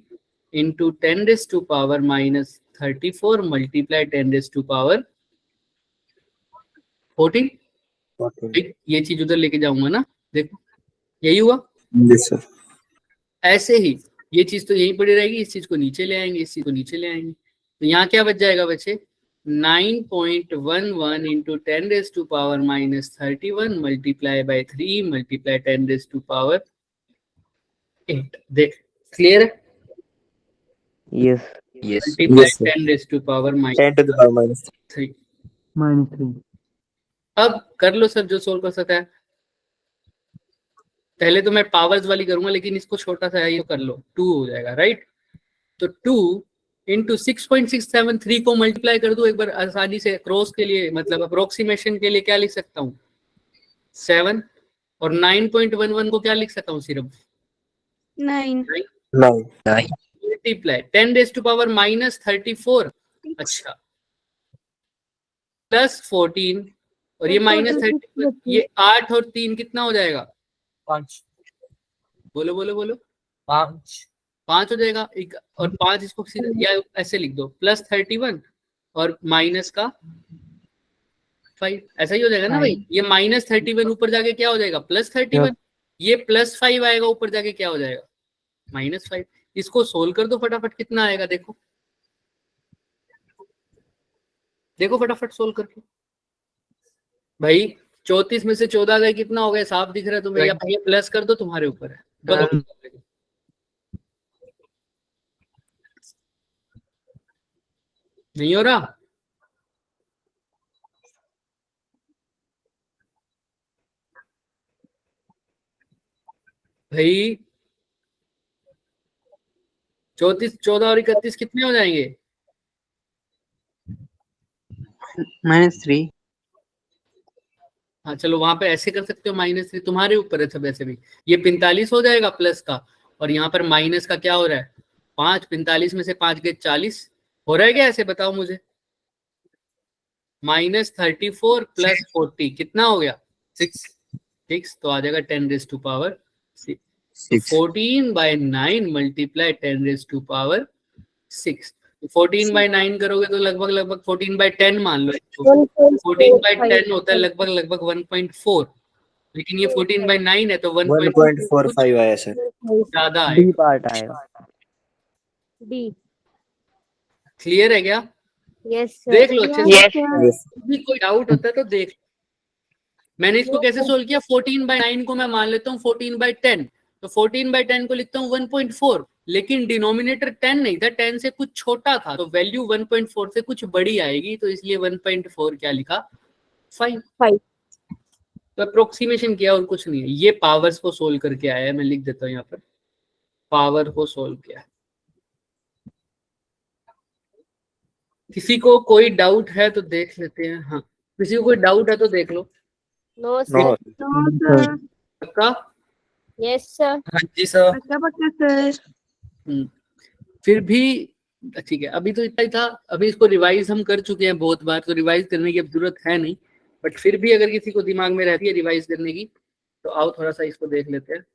इंटू 10⁻⁻34 मल्टीप्लाई 10⁻14। ये चीज उधर लेके जाऊंगा ना, देखो यही हुआ। ऐसे ही ये चीज तो यही पड़ी रहेगी, इस चीज को नीचे ले आएंगे, इस चीज को नीचे ले आएंगे, तो यहाँ क्या बच जाएगा बच्चे, 9.11 इंटू 10⁻⁻31 मल्टीप्लाई बाय 3 मल्टीप्लाई 10⁻8। देख क्लियर है? Yes multiply 10⁻⁻3। -3। अब कर लो सर जो सोल्व कर सकता है। पहले तो मैं पावर्स वाली करूंगा, लेकिन इसको छोटा सा है ये कर लो, 2 हो जाएगा, राइट? तो 2 इंटू 6.673 को मल्टीप्लाई कर दो एक बार आसानी से, क्रॉस के लिए मतलब अप्रोक्सीमेशन के लिए क्या लिख सकता हूँ, 7। और 9.11 को क्या लिख सकता हूँ, सिर्फ 9 मल्टीप्लाई 10⁻⁻34। अच्छा, प्लस 14 और ये -34, ये 8 और 3 कितना हो जाएगा, 5। बोलो बोलो बोलो, 5 हो जाएगा। और 5 इसको या ऐसे लिख दो, +31 और माइनस का 5, ऐसा ही हो जाएगा ना भाई। ये -31 ऊपर जाके क्या हो जाएगा, +31, ये +5 आएगा ऊपर जाके क्या हो जाएगा, -5। इसको सोल्व कर दो फटाफट, कितना आएगा देखो, देखो फटाफट सोल्व करके भाई। 34 में से 14 गए, कितना हो गया, साफ दिख रहा है तुम्हें, या प्लस कर दो, तुम्हारे ऊपर है। बताओ नहीं हो रहा? भाई 34, 14 और 31 कितने हो जाएंगे? -3। हाँ चलो वहां पे ऐसे कर सकते हो, -3 तुम्हारे ऊपर है सब। ऐसे भी ये 45 हो जाएगा प्लस का, और यहाँ पर माइनस का क्या हो रहा है 5। 45 में से 5 गए 40 हो रहा है क्या? ऐसे बताओ मुझे। -34 + 40 कितना हो गया? 6। तो आ जाएगा 10⁻6। तो 14/9 × 10⁻6। 14/9 करोगे तो लगभग 14/10 मान लो इसको। 14/10 होता है लगभग 1.4, लेकिन ये 14/9 है तो 1.45 आया सर। ज्यादा डी है। पार्ट आएगा। D. क्लियर है क्या? Yes, sir. देख लो अच्छे से। Yes. Yes. भी कोई डाउट होता है तो देख। मैंने इसको कैसे सोल्व किया? 14/9 को मैं मान लेता हूँ 14/10, तो 14/10 को लिखता हूँ 1.4, लेकिन डिनोमिनेटर 10 नहीं था, 10 से कुछ छोटा था, तो वैल्यू 1.4 से कुछ बड़ी आएगी, तो इसलिए 1.4 क्या लिखा? 5। तो अप्रोक्सीमेशन किया और कुछ नहीं है। ये पावर्स को सोल्व करके आया है, मैं लिख देता हूँ यहाँ पर, पावर को सोल्व किया है। किसी को कोई डाउट है तो देख लेते हैं। हाँ किसी को कोई डाउट है तो देख लो। No, No. sir. No, sir. पक्का? Yes, sir. हाँ जी सर। पक्का sir. फिर भी ठीक है, अभी तो इतना ही था। अभी इसको रिवाइज हम कर चुके हैं बहुत बार, तो रिवाइज करने की अब जरूरत है नहीं, बट फिर भी अगर किसी को दिमाग में रहती है रिवाइज करने की तो आओ थोड़ा सा इसको देख लेते हैं।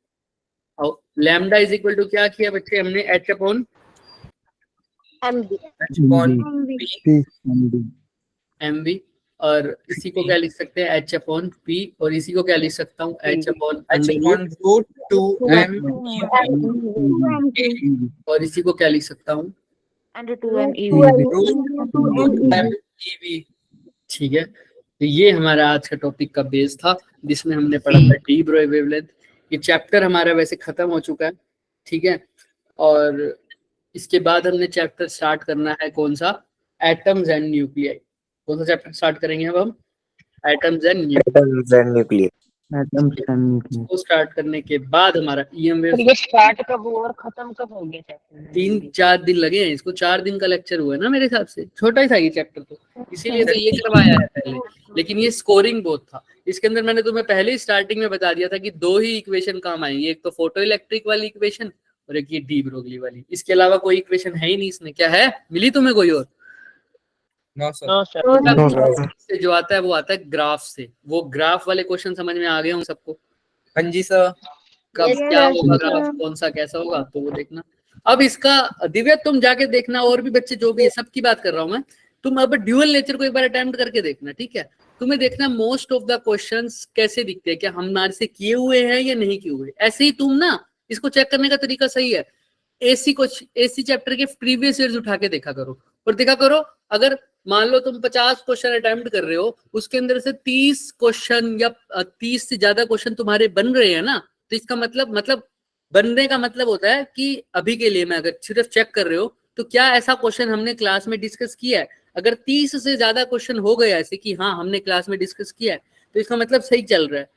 आओ, लैम्डा इज इक्वल टू क्या किया बच्चे हमने? h/p MB. mv, और इसी को क्या लिख सकते हैं? h/p, और इसी को क्या लिख सकता हूँ? h/√2m, और इसी को क्या लिख सकता हूँ? √2mEV। ठीक है, तो ये हमारा आज का टॉपिक का बेस था, जिसमें हमने पढ़ा था डी ब्रोई वेवलेंथ। ये चैप्टर हमारा वैसे खत्म हो चुका है, ठीक है, और इसके बाद हमने चैप्टर स्टार्ट करना है कौन सा? Atoms and nuclei. कौन सा चैप्टर स्टार्ट करेंगे अब हम? Atoms and nuclei. को स्टार्ट करने के बाद हमारा ईएम वेव। ये स्टार्ट कब हुआ और खत्म कब हो गया चैप्टर? 3-4 दिन लगे हैं इसको। 4 दिन का लेक्चर हुआ है ना मेरे हिसाब से, छोटा ही था ये चैप्टर, तो इसीलिए तो ये करवाया है पहले। लेकिन ये स्कोरिंग बहुत था। इसके अंदर मैंने तुम्हें पहले ही स्टार्टिंग में बता दिया था कि 2 ही इक्वेशन काम आएंगी, एक तो फोटो इलेक्ट्रिक वाली इक्वेशन और एक ये डी ब्रोगली वाली। इसके अलावा कोई इक्वेशन है ही नहीं इसमें। क्या है? मिली तुम्हें कोई और? No sir. No sir. से जो आता है वो आता है ग्राफ से। वो ग्राफ वाले क्वेश्चन समझ में आ गए हों सबको? हाँ जी सर। कब Yes, क्या sir. होगा ग्राफ, कौन सा कैसा होगा, तो वो देखना। अब इसका दिव्या तुम जाके देखना, और भी बच्चे जो भी है सबकी बात कर रहा हूं मैं। तुम अब ड्यूअल नेचर को एक बार अटेम्प्ट करके देखना, ठीक है? तुम्हें देखना मोस्ट ऑफ द क्वेश्चंस कैसे दिखते हैं, क्या हमारे से किए हुए हैं या नहीं किए हुए। ऐसे ही तुम ना इसको चेक करने का तरीका सही है, एसी चैप्टर के प्रीवियस ईयर्स उठा के देखा करो, और देखा करो अगर मान लो तुम 50 क्वेश्चन अटेम्प्ट कर रहे हो, उसके अंदर से 30 क्वेश्चन या 30 से ज्यादा क्वेश्चन तुम्हारे बन रहे हैं ना, तो इसका मतलब बनने का मतलब होता है कि अभी के लिए मैं अगर सिर्फ चेक कर रहे हो तो क्या ऐसा क्वेश्चन हमने क्लास में डिस्कस किया है। अगर 30 से ज्यादा क्वेश्चन हो गए ऐसे कि हाँ हमने क्लास में डिस्कस किया है, तो इसका मतलब सही चल रहा है।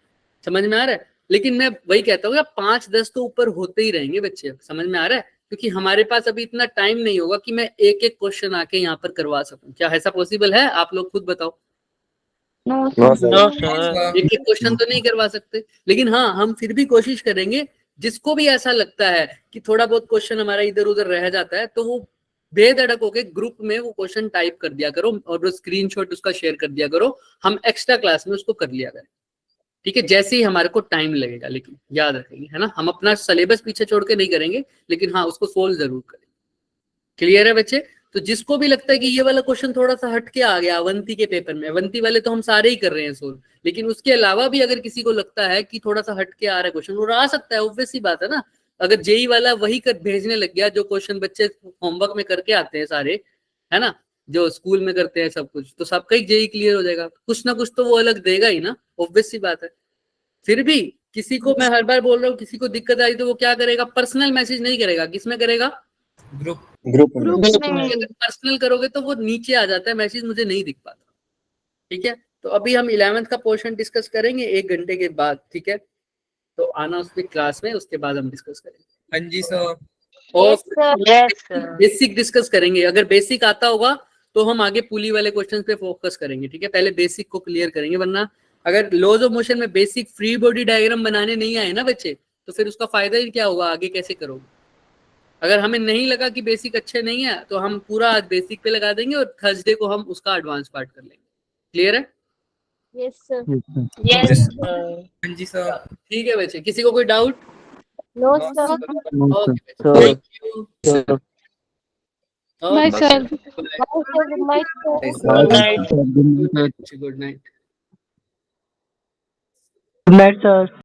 समझ में आ रहा है? लेकिन मैं वही कहता हूँ 5-10 तो ऊपर होते ही रहेंगे बच्चे। समझ में आ रहा है? क्योंकि हमारे पास अभी इतना टाइम नहीं होगा कि मैं एक एक क्वेश्चन आके यहाँ पर करवा सकूं। क्या ऐसा पॉसिबल है? आप लोग खुद बताओ। No, No, sir. No sir. एक एक क्वेश्चन तो नहीं करवा सकते, लेकिन हाँ हम फिर भी कोशिश करेंगे। जिसको भी ऐसा लगता है कि थोड़ा बहुत क्वेश्चन हमारा इधर उधर रह जाता है, तो वो बेधड़क होके ग्रुप में वो क्वेश्चन टाइप कर दिया करो और वो स्क्रीनशॉट उसका शेयर कर दिया करो। हम एक्स्ट्रा क्लास में उसको कर लिया करें, ठीक है? जैसे ही हमारे को टाइम लगेगा, लेकिन याद रखेंगे, है ना, हम अपना सिलेबस पीछे छोड़ के नहीं करेंगे, लेकिन हाँ उसको सोल्व जरूर करेंगे। क्लियर है बच्चे? तो जिसको भी लगता है कि ये वाला क्वेश्चन थोड़ा सा हट के आ गया अवंती के पेपर में, अवंती वाले तो हम सारे ही कर रहे हैं सोल्व, लेकिन उसके अलावा भी अगर किसी को लगता है कि थोड़ा सा हट के आ रहा है क्वेश्चन, वो आ सकता है। ऑब्वियस सी बात है ना। अगर जेई वाला वही कर भेजने लग गया जो क्वेश्चन बच्चे होमवर्क में करके आते हैं सारे, है ना, जो स्कूल में करते हैं सब कुछ, तो सबका ही जेई क्लियर हो जाएगा। कुछ ना कुछ तो वो अलग देगा ही ना, ऑब्वियस सी बात है। फिर भी किसी को, मैं हर बार बोल रहा हूँ, किसी को दिक्कत आई तो वो क्या करेगा? पर्सनल मैसेज नहीं करेगा, किसमें करेगा? ग्रुप ग्रुप में ग्रुप में अगर पर्सनल करोगे तो वो नीचे आ जाता है, मैसेज मुझे नहीं दिख पाता। ठीक है, तो अभी हम 11th का पोर्शन डिस्कस करेंगे 1 घंटे के बाद। ठीक है, तो आना उसकी क्लास में, उसके बाद हम डिस्कस करेंगे। हाँ जी सर। और yes sir Yes, sir. Basic discuss करेंगे, अगर बेसिक आता होगा तो हम आगे पुली वाले क्वेश्चन पे फोकस करेंगे। ठीक है, पहले बेसिक को क्लियर करेंगे, वरना अगर लॉज ऑफ मोशन में बेसिक फ्री बॉडी डायग्राम बनाने नहीं आए ना बच्चे, तो फिर उसका फायदा ही क्या होगा, आगे कैसे करोगे। अगर हमें नहीं लगा कि बेसिक अच्छे नहीं है तो हम पूरा आज बेसिक पे लगा देंगे और थर्सडे को हम उसका एडवांस पार्ट कर लेंगे। क्लियर है? yes sir Yes, Yes. sir. हाँ जी सर। ठीक है बच्चे, किसी को कोई doubt? no No, sir okay, So- thank you. bye sir Good good night sir Good night. night. Good night. Good night, sir.